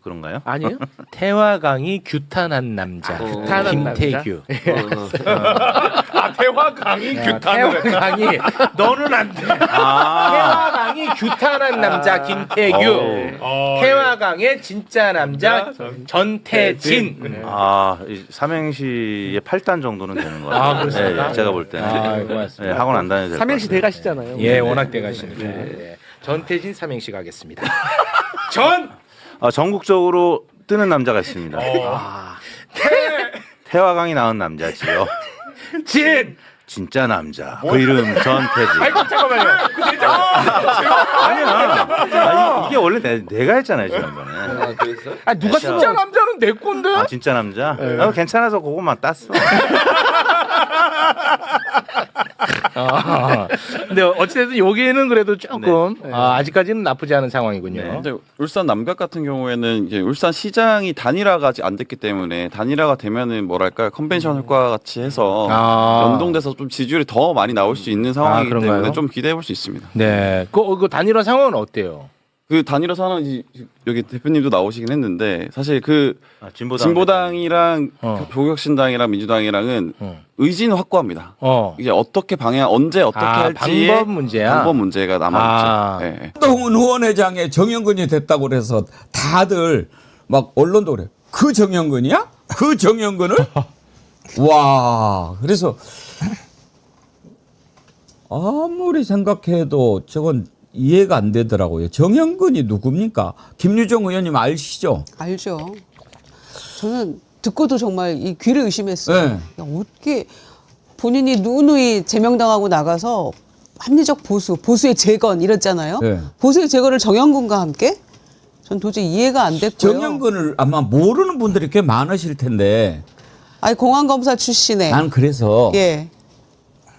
그런가요? 아니에요? 태화강이 규탄한 남자. 규탄한 김태규. 태화강이 규탄을 태화강이 너는 안 돼. 태화강이 규탄한 남자 김태규. 태화강의 진짜 남자 전태진. 이 삼행시의 8단 정도는 되는 것 같아요. 그렇습니까? 네, 제가 볼 때는. 고맙습니다. 네, 학원 안 다녀도 될 것 삼행시 같아요. 대가시잖아요. 예, 워낙 대가시니까. 네. 전태진 삼행시 가겠습니다. 전국적으로 뜨는 남자가 있습니다. 태화강이 낳은 남자지요. 진짜 남자. 그 이름 전태지. 아이고 잠깐만요. 아니야. 이게 원래 내가 했잖아요 지난번에. 아, 그랬어? 아 누가 쓰면 진짜 남자는 내 건데. 아 진짜 남자? 괜찮아서 그거만 땄어. 근데 어찌됐든 여기에는 그래도 조금 아직까지는 나쁘지 않은 상황이군요. 네. 근데 울산 남각 같은 경우에는 이제 울산 시장이 단일화가 아직 안 됐기 때문에 단일화가 되면은 뭐랄까요 컨벤션 효과 같이 해서 연동돼서 좀 지지율이 더 많이 나올 수 있는 상황이기 그런가요? 때문에 좀 기대해 볼 수 있습니다. 네, 그 단일화 상황은 어때요? 그 단일화 상황이 여기 대표님도 나오시긴 했는데 사실 그 진보당 진보당이랑 조국혁신당이랑 민주당이랑은 의지는 확고합니다. 이제 어떻게 방향 언제 어떻게 할지 방법 문제야. 방법 문제가 남아 있죠. 네. 한동훈 의원회장의 정영근이 됐다고 그래서 다들 막 언론도 그래. 그 정영근이야? 그 정영근을? 와. 그래서 아무리 생각해도 저건 이해가 안 되더라고요. 정영근이 누굽니까? 김유정 의원님 아시죠? 알죠. 저는 듣고도 정말 이 귀를 의심했어요. 네. 야, 어떻게 본인이 누누이 제명당하고 나가서 합리적 보수의 재건 이랬잖아요. 네. 보수의 재건을 정영근과 함께? 전 도저히 이해가 안 됐고요. 정영근을 아마 모르는 분들이 꽤 많으실 텐데. 아니 공안검사 출신에. 난 그래서 예.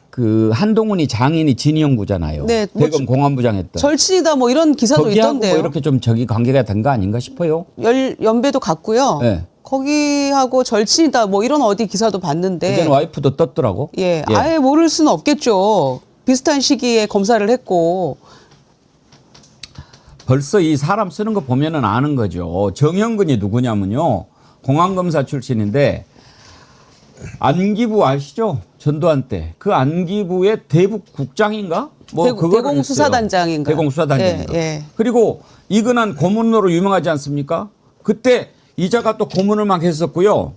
그 한동훈이 장인이 진희영부잖아요. 네, 뭐 대검 공안부장 했던. 절친이다 뭐 이런 기사도 거기하고 있던데요. 뭐 이렇게 좀 저기 관계가 된 거 아닌가 싶어요. 연배도 같고요. 네. 거기하고 절친이다 뭐 이런 어디 기사도 봤는데. 그전 와이프도 떴더라고. 예, 아예 모를 수는 없겠죠. 비슷한 시기에 검사를 했고. 벌써 이 사람 쓰는 거 보면은 아는 거죠. 정영근이 누구냐면요. 공안검사 출신인데 안기부 아시죠? 전두환 때. 그 안기부의 대북국장인가? 뭐 대공수사단장인가? 대공수사단장인가? 예. 그리고 이근한 고문으로 유명하지 않습니까? 그때 이자가 또 고문을 막 했었고요.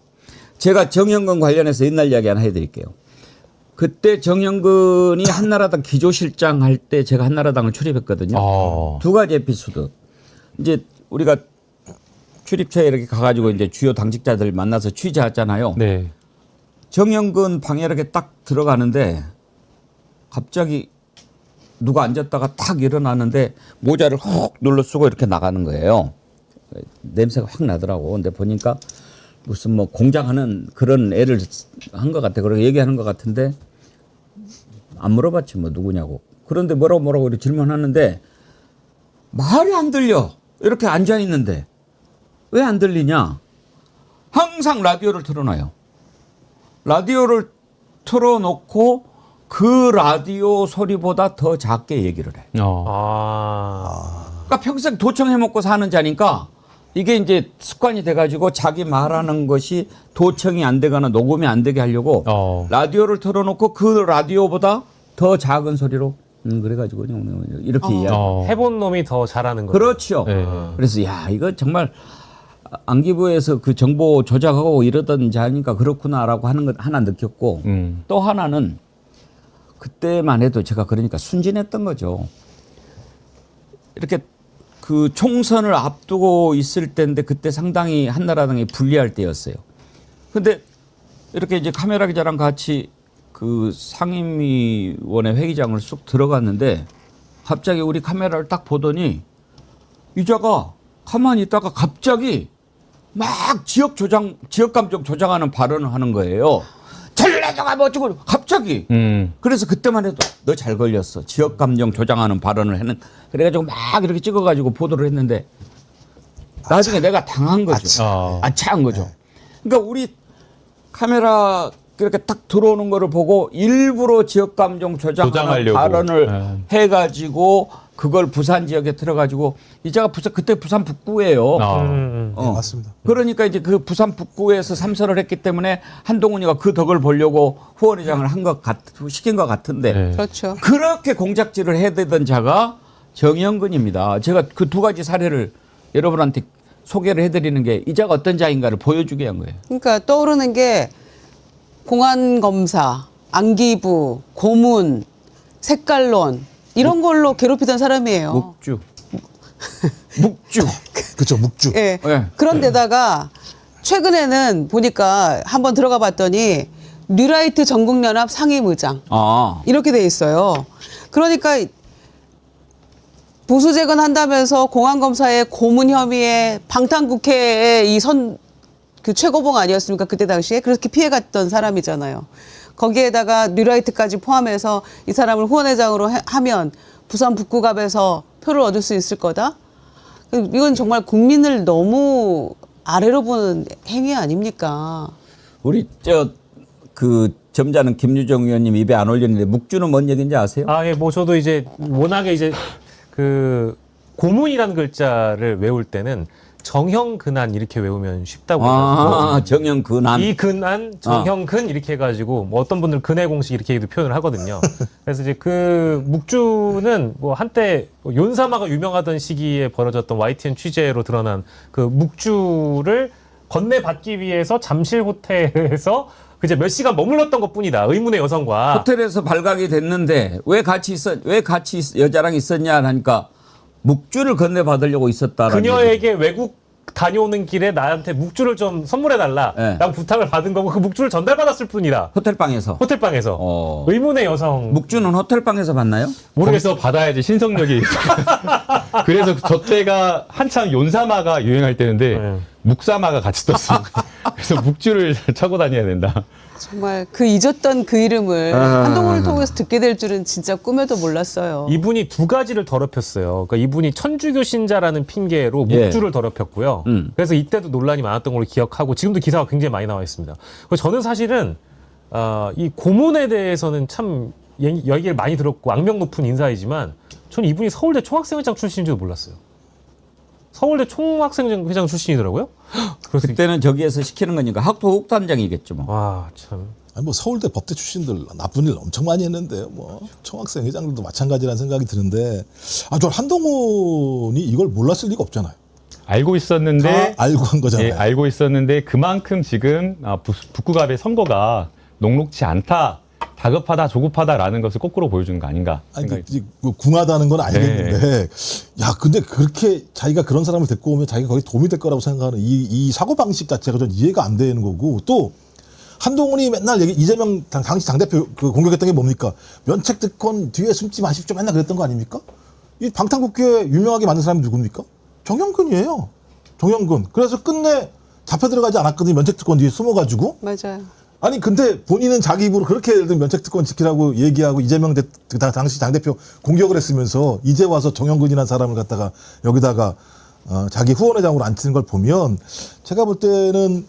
제가 정영근 관련해서 옛날 이야기 하나 해드릴게요. 그때 정영근이 한나라당 기조실장 할 때 제가 한나라당을 출입했거든요. 두 가지 에피소드. 이제 우리가 출입처에 이렇게 가가지고 이제 주요 당직자들 만나서 취재하잖아요. 네. 정영근 방에 이렇게 딱 들어가는데 갑자기 누가 앉았다가 탁 일어나는데 모자를 훅 눌러 쓰고 이렇게 나가는 거예요. 냄새가 확 나더라고. 근데 보니까 무슨 뭐 공장하는 그런 애를 한 것 같아. 그렇게 얘기하는 것 같은데 안 물어봤지 뭐 누구냐고. 그런데 뭐라고 이렇게 질문하는데 말이 안 들려. 이렇게 앉아 있는데 왜 안 들리냐? 항상 라디오를 틀어놔요. 라디오를 틀어놓고 그 라디오 소리보다 더 작게 얘기를 해. 그러니까 평생 도청해 먹고 사는 자니까 이게 이제 습관이 돼가지고 자기 말하는 것이 도청이 안 되거나 녹음이 안 되게 하려고 라디오를 틀어놓고 그 라디오보다 더 작은 소리로 그래가지고 이렇게 이야기. 해본 놈이 더 잘하는 거죠. 그렇죠. 네. 그래서 야 이거 정말 안기부에서 그 정보 조작하고 이러던 자니까 그렇구나라고 하는 것 하나 느꼈고 또 하나는 그때만 해도 제가 그러니까 순진했던 거죠. 이렇게 그 총선을 앞두고 있을 때인데 그때 상당히 한나라당이 불리할 때였어요. 근데 이렇게 이제 카메라 기자랑 같이 그 상임위원회 회의장을 쑥 들어갔는데 갑자기 우리 카메라를 딱 보더니 이자가 가만히 있다가 갑자기 막 지역 감정 조장하는 발언을 하는 거예요. 전라도가 뭐 어쩌고 갑자기. 그래서 그때만 해도 너 잘 걸렸어. 지역 감정 조장하는 발언을 하는. 그래가지고 막 이렇게 찍어가지고 보도를 했는데 나중에 내가 당한 거죠. 아차한 거죠. 그러니까 우리 카메라 이렇게 딱 들어오는 거를 보고 일부러 지역 감정 조장하는 발언을 해가지고 그걸 부산 지역에 들어가지고 이자가 그때 부산 북구예요. 네, 맞습니다. 그러니까 이제 그 부산 북구에서 삼선을 했기 때문에 한동훈이가 그 덕을 보려고 후원회장을 시킨 것 같은데 그렇죠. 그렇게 공작질을 해대던 자가 정영근입니다. 제가 그 두 가지 사례를 여러분한테 소개를 해드리는 게 이자가 어떤 자인가를 보여주게 한 거예요. 그러니까 떠오르는 게 공안검사, 안기부, 고문, 색깔론 이런 걸로 괴롭히던 사람이에요. 묵주. 그렇죠. 묵주. 예. 그런데다가 최근에는 보니까 한번 들어가 봤더니 뉴라이트 전국연합 상임의장 이렇게 돼 있어요. 그러니까 보수 재건한다면서 공안검사의 고문 혐의에 방탄국회의 그 최고봉 아니었습니까? 그때 당시에 그렇게 피해갔던 사람이잖아요. 거기에다가 뉴라이트까지 포함해서 이 사람을 후원회장으로 하면 부산 북구갑에서 표를 얻을 수 있을 거다. 이건 정말 국민을 너무 아래로 보는 행위 아닙니까? 우리 그 점잖은 김유정 의원님 입에 안 올렸는데 묵주는 뭔 얘기인지 아세요? 예, 뭐 저도 이제 워낙에 이제 그 고문이라는 글자를 외울 때는 정형근한 이렇게 외우면 쉽다고 해가지고 정형근한 이 근한 정형근 이렇게 해가지고 뭐 어떤 분들은 근해 공식 이렇게도 표현을 하거든요. 그래서 이제 그 묵주는 뭐 한때 윤사마가 유명하던 시기에 벌어졌던 YTN 취재로 드러난 그 묵주를 건네받기 위해서 잠실 호텔에서 그제 몇 시간 머물렀던 것뿐이다. 의문의 여성과 호텔에서 발각이 됐는데 왜 같이 여자랑 있었냐 하니까 묵주를 건네받으려고 있었다라는 그녀에게 외국 다녀오는 길에 나한테 묵주를 좀 선물해달라 라고 부탁을 받은 거고 그 묵주를 전달받았을 뿐이다. 호텔방에서 의문의 여성. 묵주는 호텔방에서 받나요? 모르겠어. 받아야지 신성력이. 그래서 저 때가 한참 윤사마가 유행할 때인데 묵사마가 같이 떴어. 그래서 묵주를 차고 다녀야 된다. 정말 그 잊었던 그 이름을 한동훈을 통해서 듣게 될 줄은 진짜 꿈에도 몰랐어요. 이분이 두 가지를 더럽혔어요. 그러니까 이분이 천주교 신자라는 핑계로 묵주를 더럽혔고요. 그래서 이때도 논란이 많았던 걸로 기억하고 지금도 기사가 굉장히 많이 나와 있습니다. 저는 사실은 이 고문에 대해서는 참 얘기를 많이 들었고 악명 높은 인사이지만 저는 이분이 서울대 총학생회장 출신인지도 몰랐어요. 서울대 총학생회장 출신이더라고요. 그때는 저기에서 시키는 거니까 학도국단장이겠죠. 뭐. 와 참. 아니 뭐 서울대 법대 출신들 나쁜 일 엄청 많이 했는데 뭐 총학생 회장들도 마찬가지라는 생각이 드는데 저 한동훈이 이걸 몰랐을 리가 없잖아요. 알고 있었는데 알고 한 거잖아요. 예, 알고 있었는데 그만큼 지금 북구갑의 선거가 녹록지 않다. 다급하다, 조급하다라는 것을 거꾸로 보여주는 거 아닌가 생각이. 궁하다는 건 알겠는데, 야, 근데 그렇게 자기가 그런 사람을 데리고 오면 자기가 거기 도움이 될 거라고 생각하는 이 사고방식 자체가 전 이해가 안 되는 거고, 또 한동훈이 맨날 이재명 당시 당대표 공격했던 게 뭡니까? 면책특권 뒤에 숨지 마십시오. 맨날 그랬던 거 아닙니까? 이 방탄국회 유명하게 만든 사람이 누굽니까? 정영근이에요. 정영근. 그래서 끝내 잡혀 들어가지 않았거든요. 면책특권 뒤에 숨어가지고. 맞아요. 아니 근데 본인은 자기 입으로 그렇게 면책특권 지키라고 얘기하고 이재명 당시 당대표 공격을 했으면서 이제 와서 정영근이라는 사람을 갖다가 여기다가 자기 후원회장으로 앉히는 걸 보면 제가 볼 때는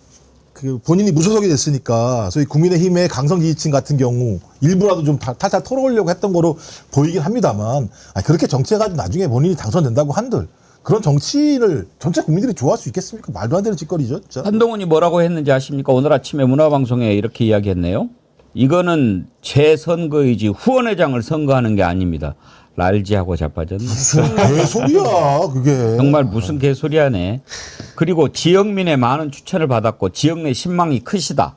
그 본인이 무소속이 됐으니까 소위 국민의힘의 강성 지지층 같은 경우 일부라도 좀 탈탈 털어오려고 했던 거로 보이긴 합니다만 그렇게 정치해가지고 나중에 본인이 당선된다고 한들 그런 정치인을 전체 국민들이 좋아할 수 있겠습니까? 말도 안 되는 짓거리죠. 진짜. 한동훈이 뭐라고 했는지 아십니까? 오늘 아침에 문화방송에 이렇게 이야기했네요. 이거는 제 선거이지 후원회장을 선거하는 게 아닙니다. 랄지하고 자빠졌네. 무슨 개소리야 그게. 정말 무슨 개소리야네. 그리고 지역민의 많은 추천을 받았고 지역 내 신망이 크시다.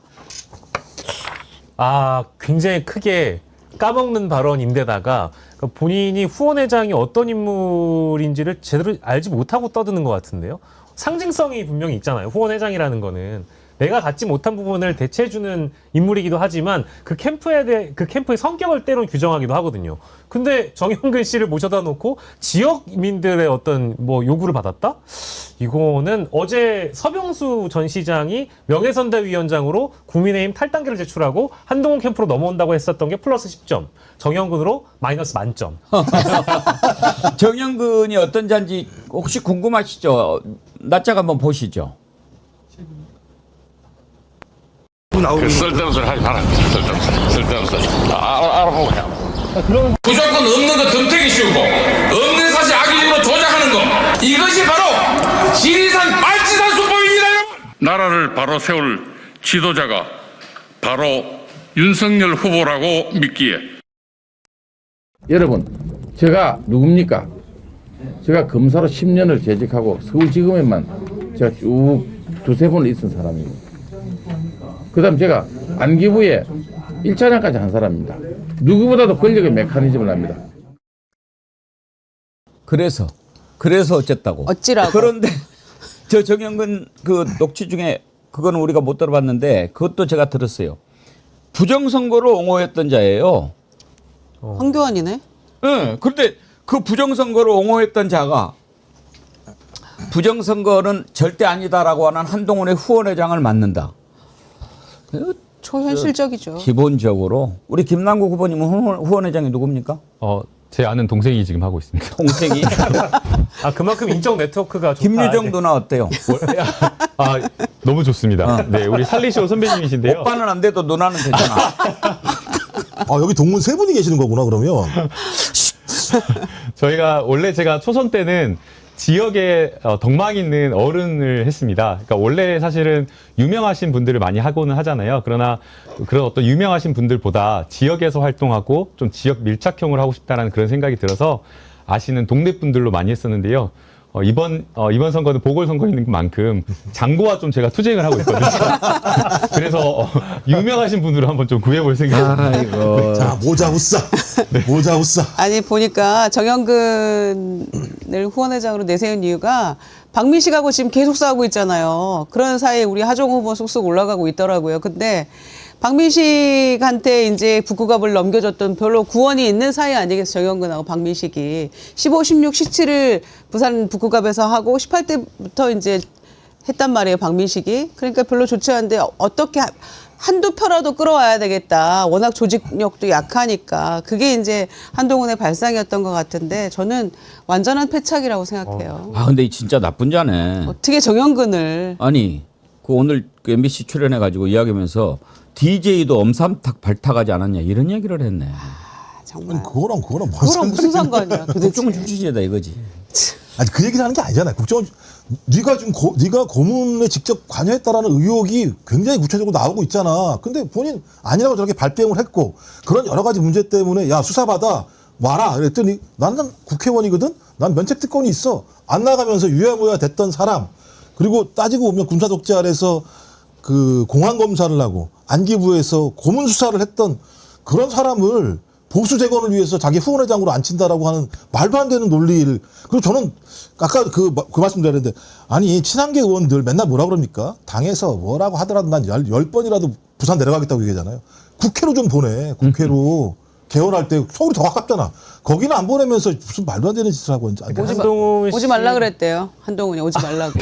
굉장히 크게 까먹는 발언인데다가 본인이 후원회장이 어떤 인물인지를 제대로 알지 못하고 떠드는 것 같은데요. 상징성이 분명히 있잖아요. 후원회장이라는 거는 내가 갖지 못한 부분을 대체해주는 인물이기도 하지만 그 캠프의 성격을 때론 규정하기도 하거든요. 근데 정영근 씨를 모셔다 놓고 지역민들의 어떤 뭐 요구를 받았다? 이거는 어제 서병수 전 시장이 명예선대위원장으로 국민의힘 탈당계를 제출하고 한동훈 캠프로 넘어온다고 했었던 게 플러스 10점. 정영근으로 마이너스 만점. 정영근이 어떤 자인지 혹시 궁금하시죠? 낯짝 한번 보시죠. 쓸데없는 소리 하지 마라. 쓸데없는 소리. 알아보고 해. 무조건 없는 거 덤태기 씌우고 없는 사실 악의적으로 조작하는 거 이것이 바로 지리산 말지산 수법입니다. 나라를 바로 세울 지도자가 바로 윤석열 후보라고 믿기에 여러분 제가 누굽니까? 제가 검사로 10년을 재직하고 서울지검에만 제가 쭉 두세 번을 있은 사람입니다. 그 다음 제가 안기부에 1차장까지 한 사람입니다. 누구보다도 권력의 메커니즘을 압니다. 그래서 어쨌다고. 어찌라고. 그런데 저 정영근 그 녹취 중에 그거는 우리가 못 들어봤는데 그것도 제가 들었어요. 부정선거를 옹호했던 자예요. 황교안이네. 네, 그런데 그 부정선거를 옹호했던 자가 부정선거는 절대 아니다라고 하는 한동훈의 후원회장을 맡는다. 초현실적이죠. 기본적으로 우리 김남국 후보님은 후원회장이 누굽니까? 제 아는 동생이 지금 하고 있습니다. 동생이? 아 그만큼 인적 네트워크가 좋다. 김유정 누나 어때요? 아 너무 좋습니다. 네, 우리 살리시오 선배님이신데요. 오빠는 안 돼도 누나는 되잖아. 여기 동문 세 분이 계시는 거구나 그러면. 저희가 원래 제가 초선 때는 지역에 덕망 있는 어른을 했습니다. 그러니까 원래 사실은 유명하신 분들을 많이 하고는 하잖아요. 그러나 그런 어떤 유명하신 분들보다 지역에서 활동하고 좀 지역 밀착형을 하고 싶다라는 그런 생각이 들어서 아시는 동네 분들로 많이 했었는데요. 이번 선거는 보궐선거인 만큼 장고와 좀 제가 투쟁을 하고 있거든요. 그래서 유명하신 분으로 한번 좀 구해볼 생각입니다. 아이고. 자, 모자 우싸. 네. 모자 우싸. 아니 보니까 정영근을 후원회장으로 내세운 이유가 박민식하고 지금 계속 싸우고 있잖아요. 그런 사이에 우리 하종 후보 쑥쑥 올라가고 있더라고요. 근데 박민식한테 이제 북구갑을 넘겨줬던 별로 구원이 있는 사이 아니겠어요. 정영근하고 박민식이 15, 16, 17을 부산 북구갑에서 하고 18대부터 이제 했단 말이에요. 박민식이. 그러니까 별로 좋지 않은데 어떻게 한두 표라도 끌어와야 되겠다. 워낙 조직력도 약하니까. 그게 이제 한동훈의 발상이었던 것 같은데 저는 완전한 패착이라고 생각해요. 근데 진짜 나쁜 자네. 어떻게 정영근을. 아니, 그 오늘 그 MBC 출연해가지고 이야기하면서 DJ도 엄삼탁 발탁하지 않았냐 이런 얘기를 했네. 정말. 그거랑 무슨 상관이야? 국정원 출신이다 이거지. 아니 그 얘기를 하는 게 아니잖아요. 국정원 네가 고문에 직접 관여했다라는 의혹이 굉장히 구체적으로 나오고 있잖아. 근데 본인 아니라고 저렇게 발뺌을 했고 그런 여러 가지 문제 때문에 야 수사받아 와라 그랬더니 나는 국회의원이거든. 난 면책특권이 있어. 안 나가면서 유야무야 됐던 사람. 그리고 따지고 보면 군사독재 아래서 그 공안검사를 하고 안기부에서 고문 수사를 했던 그런 사람을 보수 재건을 위해서 자기 후원회장으로 앉힌다라고 하는 말도 안 되는 논리를. 그리고 저는 아까 그 말씀 드렸는데 아니 친한계 의원들 맨날 뭐라 그럽니까? 당에서 뭐라고 하더라도 난 10번이라도 부산 내려가겠다고 얘기하잖아요. 국회로 좀 보내. 국회로. 개헌할 때 서울이 더 가깝잖아. 거기는 안 보내면서 무슨 말도 안 되는 짓을 하고 오지 말라 그랬대요. 한동훈이 오지 말라고.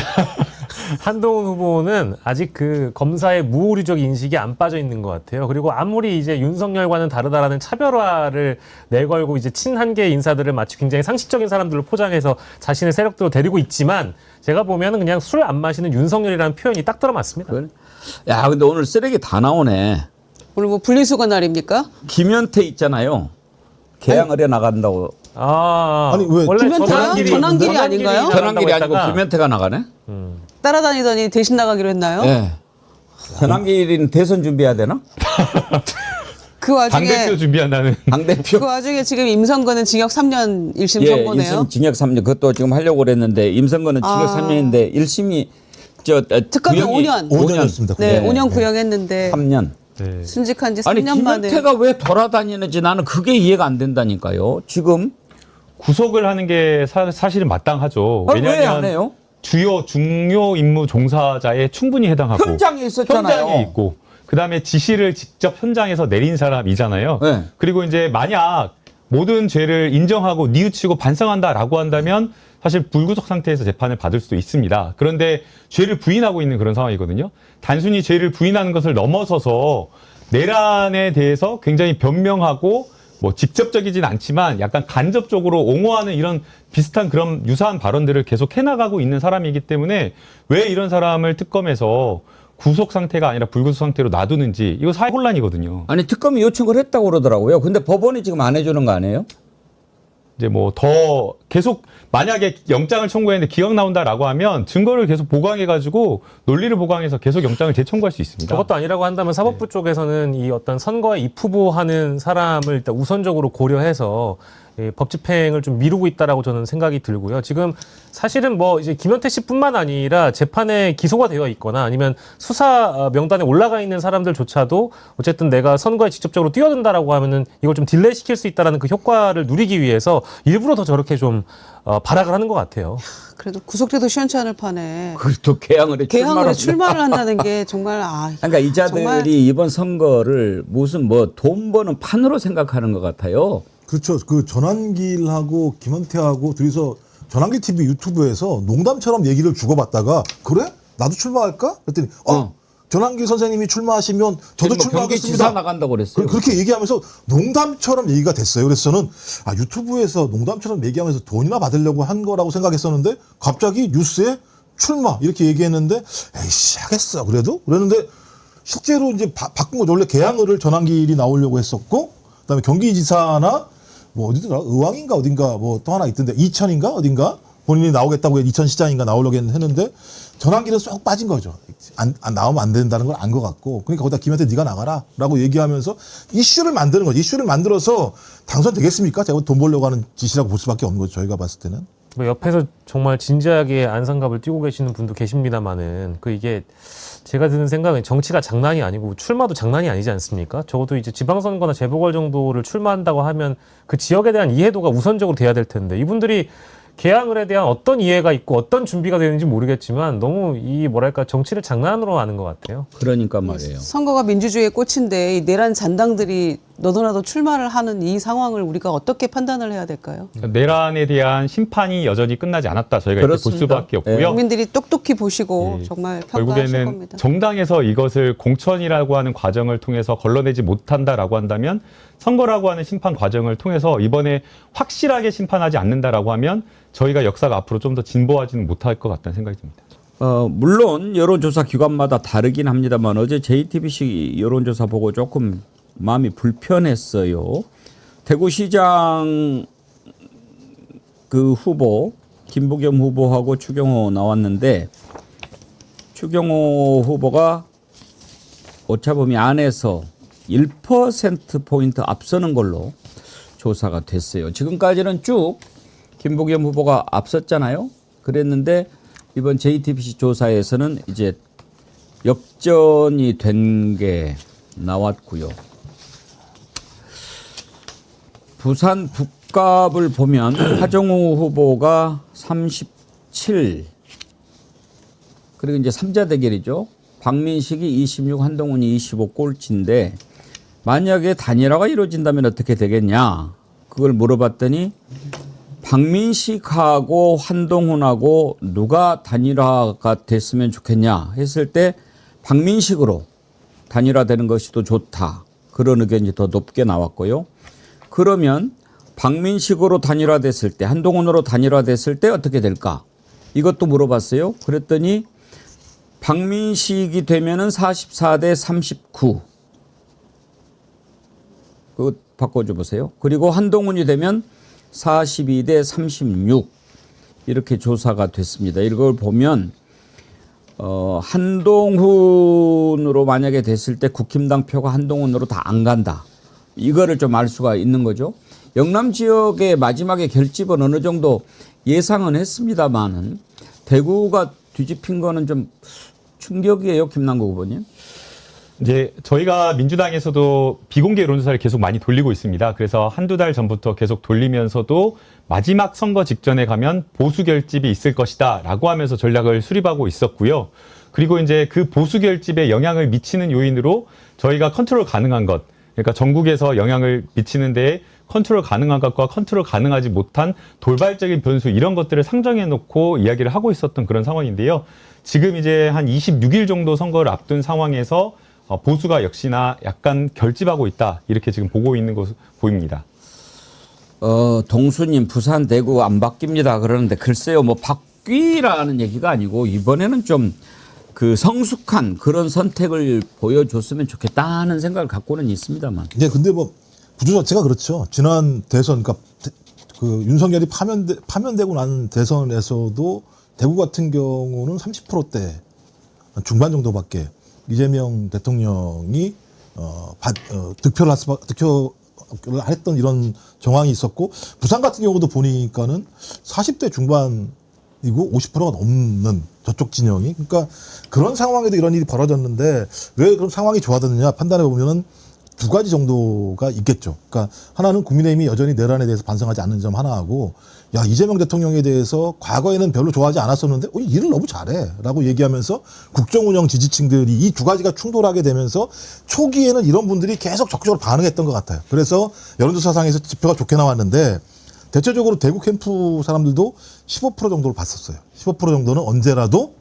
한동훈 후보는 아직 그 검사의 무오류적 인식이 안 빠져 있는 것 같아요. 그리고 아무리 이제 윤석열과는 다르다라는 차별화를 내걸고 이제 친한계 인사들을 마치 굉장히 상식적인 사람들로 포장해서 자신의 세력들로 데리고 있지만 제가 보면은 그냥 술 안 마시는 윤석열이라는 표현이 딱 들어맞습니다. 야, 근데 오늘 쓰레기 다 나오네. 오늘 뭐 분리수거 날입니까? 김현태 있잖아요. 개항을 해 나간다고. 아니 왜? 원래 전환길이 아닌가요? 전환길이 아니고 김현태가 나가네. 따라다니더니 대신 나가기로 했나요? 네. 전환길이는 대선 준비해야 되나? 그 와중에 당대표 준비한다는. 당대표. 그 와중에 지금 임성근은 징역 3년 1심 선고네요. 징역 3년. 그것도 지금 하려고 그랬는데 임성근은 징역 3년인데 1심이 특검은 5년. 5년이었습니다. 네, 5년 구형했는데 3년. 네. 순직한 지 아니 3년 만에. 김현태가 왜 돌아다니는지 나는 그게 이해가 안 된다니까요. 지금 구속을 하는 게 사실은 마땅하죠. 왜 안 해요? 주요 중요 임무 종사자에 충분히 해당하고 현장에 있었잖아요. 현장에 있고 그다음에 지시를 직접 현장에서 내린 사람이잖아요. 네. 그리고 이제 만약 모든 죄를 인정하고 뉘우치고 반성한다라고 한다면 사실 불구속 상태에서 재판을 받을 수도 있습니다. 그런데 죄를 부인하고 있는 그런 상황이거든요. 단순히 죄를 부인하는 것을 넘어서서 내란에 대해서 굉장히 변명하고 뭐 직접적이진 않지만 약간 간접적으로 옹호하는 이런 비슷한 그런 유사한 발언들을 계속 해나가고 있는 사람이기 때문에 왜 이런 사람을 특검에서 구속 상태가 아니라 불구속 상태로 놔두는지 이거 사회 혼란이거든요. 아니 특검이 요청을 했다고 그러더라고요. 근데 법원이 지금 안 해주는 거 아니에요? 이제 뭐 더 계속 만약에 영장을 청구했는데 기각 나온다라고 하면 증거를 계속 보강해가지고 논리를 보강해서 계속 영장을 재청구할 수 있습니다. 저것도 아니라고 한다면 사법부 쪽에서는 이 어떤 선거에 입후보하는 사람을 일단 우선적으로 고려해서 법 집행을 좀 미루고 있다라고 저는 생각이 들고요. 지금 사실은 뭐 이제 김현태 씨뿐만 아니라 재판에 기소가 되어 있거나 아니면 수사 명단에 올라가 있는 사람들조차도 어쨌든 내가 선거에 직접적으로 뛰어든다라고 하면은 이걸 좀 딜레이 시킬 수 있다라는 그 효과를 누리기 위해서 일부러 더 저렇게 좀 발악을 하는 것 같아요. 그래도 구속돼도 시원치 않을 판에 그또 개항을 출마를 한다는 게 정말 그러니까 이 자들이 정말... 이번 선거를 무슨 뭐 돈 버는 판으로 생각하는 것 같아요. 그렇죠. 그 전환길하고 김은태하고 둘이서 전환길 TV 유튜브에서 농담처럼 얘기를 주고받다가 그래? 나도 출마할까? 그랬더니 전환길 선생님이 출마하시면 저도 출마하겠습니다. 경기지사 나간다고 그랬어요. 그렇게 얘기하면서 농담처럼 얘기가 됐어요. 그래서 저는 유튜브에서 농담처럼 얘기하면서 돈이나 받으려고 한 거라고 생각했었는데 갑자기 뉴스에 출마 이렇게 얘기했는데 에이씨 하겠어 그래도? 그랬는데 실제로 이제 바꾼 거죠. 원래 개항을 전환길이 나오려고 했었고 그다음에 경기지사나 뭐 어디더라 의왕인가 어딘가 뭐 또 하나 있던데 이천인가 어딘가 본인이 나오겠다고 이천시장인가 나오려고 했는데 전환길은 쏙 빠진 거죠. 안 나오면 안 된다는 걸 안 것 같고 그러니까 거기다 김현태 네가 나가라라고 얘기하면서 이슈를 만드는 거죠. 이슈를 만들어서 당선되겠습니까? 제가 돈 벌려고 하는 짓이라고 볼 수밖에 없는 거죠. 저희가 봤을 때는. 뭐 옆에서 정말 진지하게 안상갑을 뛰고 계시는 분도 계십니다만은 이게 제가 드는 생각은 정치가 장난이 아니고 출마도 장난이 아니지 않습니까? 적어도 이제 지방선거나 재보궐 정도를 출마한다고 하면 그 지역에 대한 이해도가 우선적으로 돼야 될 텐데 이분들이 개항을에 대한 어떤 이해가 있고 어떤 준비가 되는지 모르겠지만 너무 이 뭐랄까 정치를 장난으로 하는 것 같아요. 그러니까 말이에요. 선거가 민주주의의 꽃인데 이 내란 잔당들이 너도나도 출마를 하는 이 상황을 우리가 어떻게 판단을 해야 될까요? 내란에 대한 심판이 여전히 끝나지 않았다. 저희가 이렇게 볼 수밖에 없고요. 네. 국민들이 똑똑히 보시고 정말 평가하실 결국에는 겁니다. 정당에서 이것을 공천이라고 하는 과정을 통해서 걸러내지 못한다라고 한다면 선거라고 하는 심판 과정을 통해서 이번에 확실하게 심판하지 않는다라고 하면 저희가 역사가 앞으로 좀 더 진보하지는 못할 것 같다는 생각이 듭니다. 물론 여론조사 기관마다 다르긴 합니다만 어제 JTBC 여론조사 보고 조금 마음이 불편했어요. 대구시장 그 후보 김부겸 후보하고 추경호 나왔는데 추경호 후보가 오차범위 안에서 1%포인트 앞서는 걸로 조사가 됐어요. 지금까지는 쭉 김부겸 후보가 앞섰잖아요. 그랬는데 이번 JTBC 조사에서는 이제 역전이 된 게 나왔고요. 부산 북갑을 보면 하정우 후보가 37 그리고 이제 3자 대결이죠. 박민식이 26, 한동훈이 25 꼴찌인데 만약에 단일화가 이루어진다면 어떻게 되겠냐 그걸 물어봤더니 박민식하고 한동훈하고 누가 단일화가 됐으면 좋겠냐 했을 때 박민식으로 단일화되는 것이 더 좋다. 그런 의견이 더 높게 나왔고요. 그러면 박민식으로 단일화됐을 때 한동훈으로 단일화됐을 때 어떻게 될까? 이것도 물어봤어요. 그랬더니 박민식이 되면은 44대 39. 그거 바꿔줘 보세요. 그리고 한동훈이 되면 42대 36 이렇게 조사가 됐습니다. 이걸 보면 한동훈으로 만약에 됐을 때 국힘당 표가 한동훈으로 다 안 간다. 이거를 좀 알 수가 있는 거죠. 영남 지역의 마지막에 결집은 어느 정도 예상은 했습니다만은 대구가 뒤집힌 거는 좀 충격이에요, 김남국 후보님. 이제 저희가 민주당에서도 비공개 여론조사를 계속 많이 돌리고 있습니다. 그래서 한두 달 전부터 계속 돌리면서도 마지막 선거 직전에 가면 보수 결집이 있을 것이다 라고 하면서 전략을 수립하고 있었고요. 그리고 이제 그 보수 결집에 영향을 미치는 요인으로 저희가 컨트롤 가능한 것, 그러니까 전국에서 영향을 미치는 데에 컨트롤 가능한 것과 컨트롤 가능하지 못한 돌발적인 변수 이런 것들을 상정해 놓고 이야기를 하고 있었던 그런 상황인데요. 지금 이제 한 26일 정도 선거를 앞둔 상황에서 보수가 역시나 약간 결집하고 있다. 이렇게 지금 보고 있는 것으로 보입니다. 동수님 부산 대구 안 바뀝니다. 그러는데 글쎄요. 뭐 바뀌라는 얘기가 아니고 이번에는 좀 그 성숙한 그런 선택을 보여줬으면 좋겠다는 생각을 갖고는 있습니다만. 네, 근데 뭐 구조 자체가 그렇죠. 지난 대선, 그러니까 그 윤석열이 파면되고 난 대선에서도 대구 같은 경우는 30%대 중반 정도밖에 이재명 대통령이 득표할 했던 이런 정황이 있었고 부산 같은 경우도 보니까는 40대 중반이고 50%가 넘는 저쪽 진영이 그러니까 그런 상황에도 이런 일이 벌어졌는데 왜 그런 상황이 좋아졌느냐 판단해 보면은 두 가지 정도가 있겠죠. 그러니까 하나는 국민의힘이 여전히 내란에 대해서 반성하지 않는 점 하나하고 야 이재명 대통령에 대해서 과거에는 별로 좋아하지 않았었는데 일을 너무 잘해라고 얘기하면서 국정운영 지지층들이 이 두 가지가 충돌하게 되면서 초기에는 이런 분들이 계속 적극적으로 반응했던 것 같아요. 그래서 여론조사상에서 지표가 좋게 나왔는데 대체적으로 대구 캠프 사람들도 15% 정도를 봤었어요. 15% 정도는 언제라도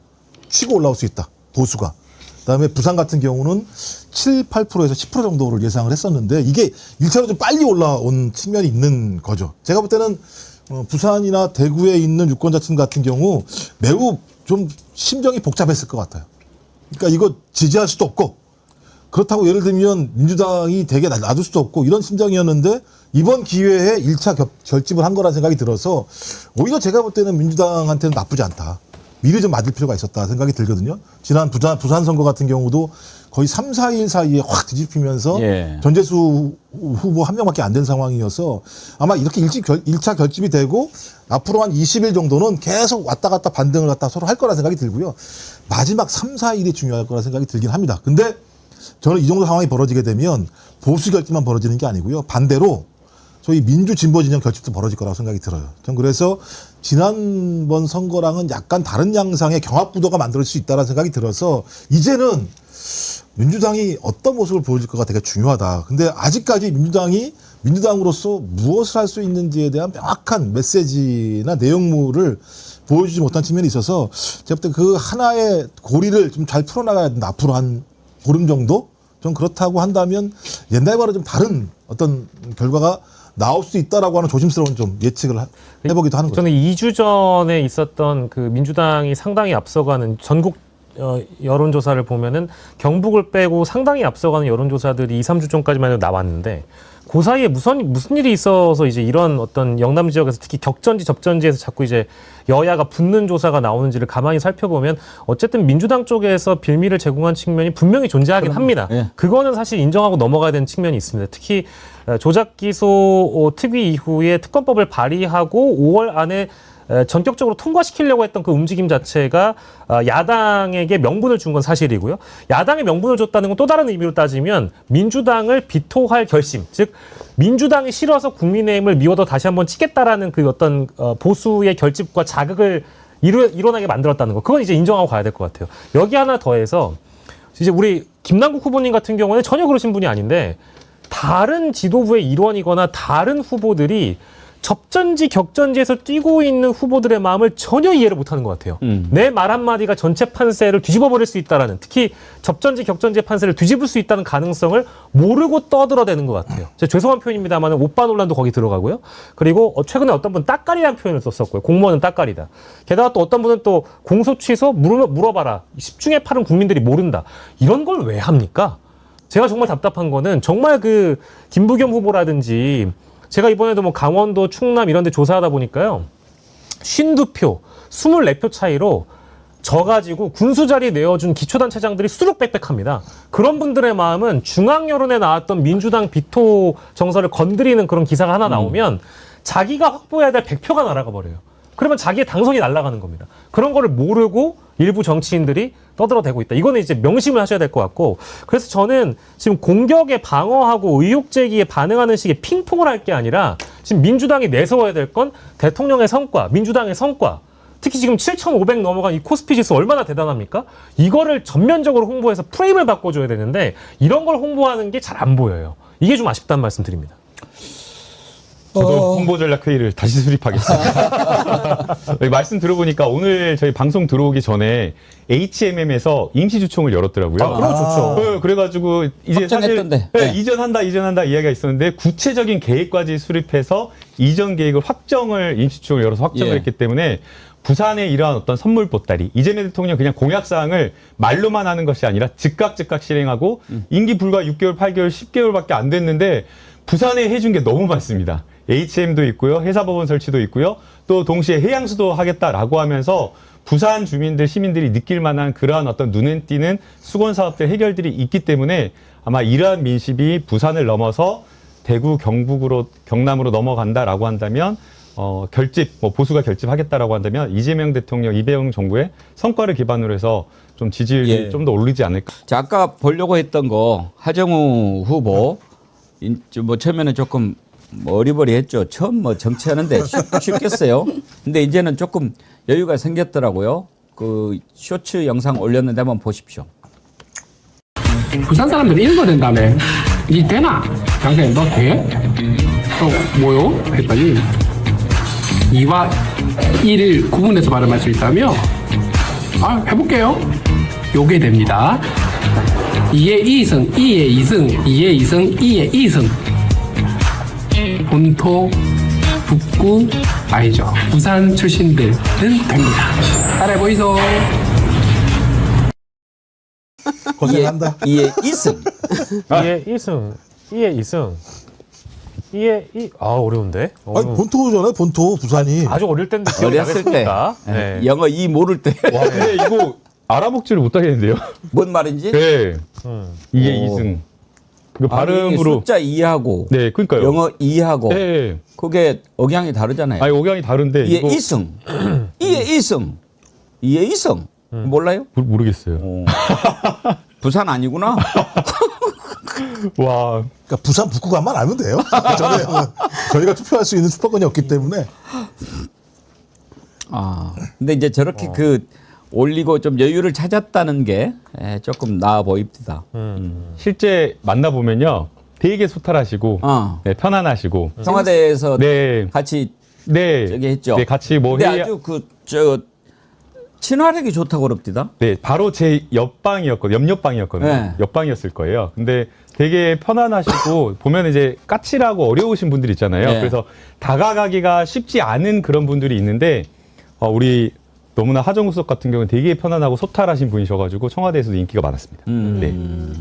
치고 올라올 수 있다. 보수가. 그다음에 부산 같은 경우는 7, 8%에서 10% 정도를 예상을 했었는데 이게 1차로 좀 빨리 올라온 측면이 있는 거죠. 제가 볼 때는 부산이나 대구에 있는 유권자층 같은 경우 매우 좀 심정이 복잡했을 것 같아요. 그러니까 이거 지지할 수도 없고 그렇다고 예를 들면 민주당이 되게 놔둘 수도 없고 이런 심정이었는데 이번 기회에 1차 결집을 한 거라는 생각이 들어서 오히려 제가 볼 때는 민주당한테는 나쁘지 않다. 미리 좀 맞을 필요가 있었다 생각이 들거든요. 지난 부산 선거 같은 경우도 거의 3, 4일 사이에 확 뒤집히면서 전재수 후보 한 명밖에 안 된 상황이어서 아마 이렇게 1차 결집이 되고 앞으로 한 20일 정도는 계속 왔다 갔다 반등을 갖다 서로 할 거라 생각이 들고요. 마지막 3, 4일이 중요할 거라 생각이 들긴 합니다. 근데 저는 이 정도 상황이 벌어지게 되면 보수 결집만 벌어지는 게 아니고요. 반대로 소위 민주 진보 진영 결집도 벌어질 거라고 생각이 들어요. 전 그래서 지난번 선거랑은 약간 다른 양상의 경합 구도가 만들어질 수 있다는 생각이 들어서 이제는 민주당이 어떤 모습을 보여줄 거가 되게 중요하다. 근데 아직까지 민주당이 민주당으로서 무엇을 할 수 있는지에 대한 명확한 메시지나 내용물을 보여주지 못한 측면이 있어서 제가 볼 때 그 하나의 고리를 좀 잘 풀어나가야 된다. 앞으로 한 보름 정도? 좀 그렇다고 한다면 옛날과는 좀 다른 어떤 결과가 나올 수 있다라고 하는 조심스러운 좀 예측을 해보기도 하는 거죠. 저는 2주 전에 있었던 그 민주당이 상당히 앞서가는 전국 여론조사를 보면은 경북을 빼고 상당히 앞서가는 여론조사들이 2, 3주 전까지만 해도 나왔는데 그 사이에 무슨 일이 있어서 이제 이런 어떤 영남 지역에서 특히 격전지 접전지에서 자꾸 이제 여야가 붙는 조사가 나오는지를 가만히 살펴보면 어쨌든 민주당 쪽에서 빌미를 제공한 측면이 분명히 존재하긴 합니다. 그거는 사실 인정하고 넘어가야 되는 측면이 있습니다. 특히 조작기소 특위 이후에 특검법을 발의하고 5월 안에 전격적으로 통과시키려고 했던 그 움직임 자체가 야당에게 명분을 준 건 사실이고요. 야당에 명분을 줬다는 건 또 다른 의미로 따지면 민주당을 비토할 결심, 즉 민주당이 싫어서 국민의힘을 미워도 다시 한번 치겠다라는 그 어떤 보수의 결집과 자극을 일어나게 만들었다는 거. 그건 이제 인정하고 가야 될 것 같아요. 여기 하나 더해서 이제 우리 김남국 후보님 같은 경우는 전혀 그러신 분이 아닌데 다른 지도부의 일원이거나 다른 후보들이 접전지, 격전지에서 뛰고 있는 후보들의 마음을 전혀 이해를 못하는 것 같아요. 내 말 한마디가 전체 판세를 뒤집어버릴 수 있다라는, 특히 접전지, 격전지의 판세를 뒤집을 수 있다는 가능성을 모르고 떠들어대는 것 같아요. 제가 죄송한 표현입니다만 오빠 논란도 거기 들어가고요. 그리고 최근에 어떤 분은 따까리라는 표현을 썼었고요. 공무원은 따까리다. 게다가 또 어떤 분은 또 공소 취소 물어봐라. 10중에 8은 국민들이 모른다. 이런 걸 왜 합니까? 제가 정말 답답한 거는 정말 그 김부겸 후보라든지 제가 이번에도 뭐 강원도, 충남 이런 데 조사하다 보니까요. 52표, 24표 차이로 져가지고 군수 자리 내어준 기초단체장들이 수룩빽빽합니다. 그런 분들의 마음은 중앙 여론에 나왔던 민주당 비토 정서를 건드리는 그런 기사가 하나 나오면 자기가 확보해야 될 100표가 날아가 버려요. 그러면 자기의 당선이 날아가는 겁니다. 그런 거를 모르고 일부 정치인들이 떠들어대고 있다. 이거는 이제 명심을 하셔야 될 것 같고, 그래서 저는 지금 공격에 방어하고 의혹 제기에 반응하는 식의 핑퐁을 할 게 아니라 지금 민주당이 내세워야 될 건 대통령의 성과, 민주당의 성과, 특히 지금 7,500 넘어간 이 코스피 지수 얼마나 대단합니까? 이거를 전면적으로 홍보해서 프레임을 바꿔줘야 되는데 이런 걸 홍보하는 게 잘 안 보여요. 이게 좀 아쉽다는 말씀 드립니다. 저도 홍보 전략 회의를 다시 수립하겠습니다. 말씀 들어보니까 오늘 저희 방송 들어오기 전에 HMM에서 임시주총을 열었더라고요. 그럼 좋죠. 그래가지고 이제 사실 확정했던데. 이전한다 이야기가 있었는데 구체적인 계획까지 수립해서 이전 계획을 임시주총을 열어서 확정을 했기 때문에 부산의 이러한 어떤 선물 보따리, 이재명 대통령 그냥 공약사항을 말로만 하는 것이 아니라 즉각 실행하고 임기 불과 6개월, 8개월, 10개월밖에 안 됐는데 부산에 해준 게 너무 많습니다. HM도 있고요. 해사법원 설치도 있고요. 또 동시에 해양수도 하겠다라고 하면서 부산 주민들, 시민들이 느낄 만한 그러한 어떤 눈에 띄는 수건 사업들 해결들이 있기 때문에 아마 이러한 민심이 부산을 넘어서 대구 경북으로 경남으로 넘어간다라고 한다면 결집 뭐 보수가 결집하겠다라고 한다면 이재명 대통령 이재명 정부의 성과를 기반으로 해서 좀 지지율이 예. 좀 더 오르지 않을까. 자, 아까 보려고 했던 거 하정우 후보 뭐 처음에는 조금 뭐 어리버리했죠. 처음 뭐 정치하는데 쉽겠어요. 근데 이제는 조금 여유가 생겼더라고요. 그 쇼츠 영상 올렸는데 한번 보십시오. 부산 사람들이 이런 거 된다며. 이 되나? 당신 너 돼? 뭐요? 했더니 2와 1을 구분해서 발음할 수 있다며? 아, 해볼게요. 요게 됩니다. 2의 2승, 2의 2승, 2의 2승, 2의 2승. 본토, 북구, 아니죠. 부산 출신들은 됩니다. 따라해 보이소. 고생한다. 2의 2승. 2의 2승. 2의 2승. 2의 2. 아, 어려운데? 아니, 본토잖아요, 본토, 부산이. 아주 어릴 때인데 기억이 어렸을 때. 나겠습니까? 네. 영어 2 모를 때. 와, 근데 이거 알아먹지를 못하겠는데요. 뭔 말인지? 네. 2의 2승. 그 발음으로 숫자 2하고 네, 그러니까요. 영어 2하고 네. 그게 억양이 다르잖아요. 아니, 억양이 다른데 2의 2승. 2의 2승. 2의 2승. 몰라요? 모르겠어요. 부산 아니구나. 와. 그러니까 부산 북구간만 알면 돼요. 저희가 투표할 수 있는 투표권이 없기 때문에. 근데 이제 저렇게 그 올리고 좀 여유를 찾았다는 게 조금 나아 보입니다. 실제 만나보면요. 되게 소탈하시고 네, 편안하시고 청와대에서 네. 같이 네. 저기 했죠. 네, 같이 뭐 근데 아주 친화력이 좋다고 그럽니다. 네, 바로 제 옆방이었거든요. 옆방이었거든요. 네. 옆방이었을 거예요. 근데 되게 편안하시고 보면 이제 까칠하고 어려우신 분들 있잖아요. 네. 그래서 다가가기가 쉽지 않은 그런 분들이 있는데 우리 너무나 하정우 수석 같은 경우는 되게 편안하고 소탈하신 분이셔가지고 청와대에서도 인기가 많았습니다. 네.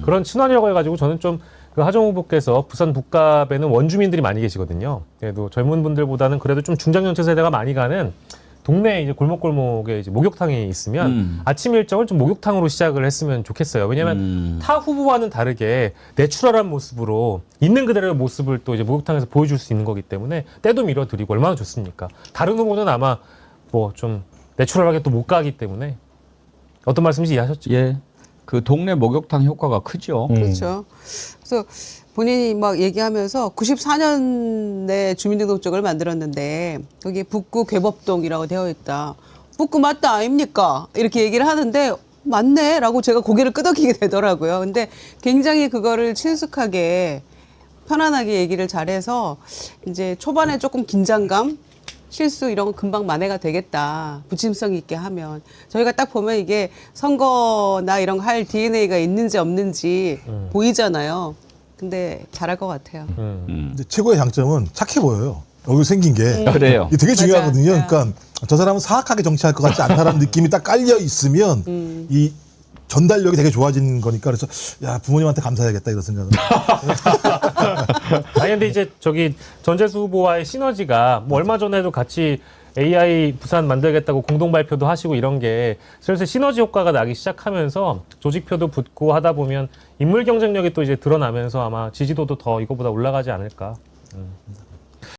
그런 친화력을 해가지고 저는 좀 그 하정우 후보께서 부산 북갑에는 원주민들이 많이 계시거든요. 그래도 젊은 분들보다는 그래도 좀 중장년층 세대가 많이 가는 동네 이제 골목골목에 이제 목욕탕이 있으면 아침 일정을 좀 목욕탕으로 시작을 했으면 좋겠어요. 왜냐하면 타 후보와는 다르게 내추럴한 모습으로 있는 그대로의 모습을 또 이제 목욕탕에서 보여줄 수 있는 거기 때문에 때도 밀어드리고 얼마나 좋습니까? 다른 후보는 아마 뭐 좀 내추럴하게 또 못 가기 때문에 어떤 말씀인지 이해하셨죠? 예. 그 동네 목욕탕 효과가 크죠. 그렇죠. 그래서 본인이 막 얘기하면서 94년에 주민등록증을 만들었는데 거기에 북구 괴법동이라고 되어 있다. 북구 맞다 아닙니까? 이렇게 얘기를 하는데 맞네라고 제가 고개를 끄덕이게 되더라고요. 근데 굉장히 그거를 친숙하게 편안하게 얘기를 잘해서 이제 초반에 조금 긴장감 실수 이런 거 금방 만회가 되겠다. 부침성 있게 하면. 저희가 딱 보면 이게 선거나 이런 거 할 DNA가 있는지 없는지 보이잖아요. 근데 잘할 것 같아요. 근데 최고의 장점은 착해 보여요. 여기 생긴 게. 그래요. 이게 되게 중요하거든요. 맞아. 그러니까 저 사람은 사악하게 정치할 것 같지 않다라는 느낌이 딱 깔려 있으면 이 전달력이 되게 좋아지는 거니까 그래서 야 부모님한테 감사해야겠다 이런 생각을. 아니 근데 이제 저기 전재수 후보와의 시너지가 뭐 얼마 전에도 같이 AI 부산 만들겠다고 공동 발표도 하시고 이런 게 슬슬 시너지 효과가 나기 시작하면서 조직표도 붙고 하다 보면 인물 경쟁력이 또 이제 드러나면서 아마 지지도도 더 이거보다 올라가지 않을까.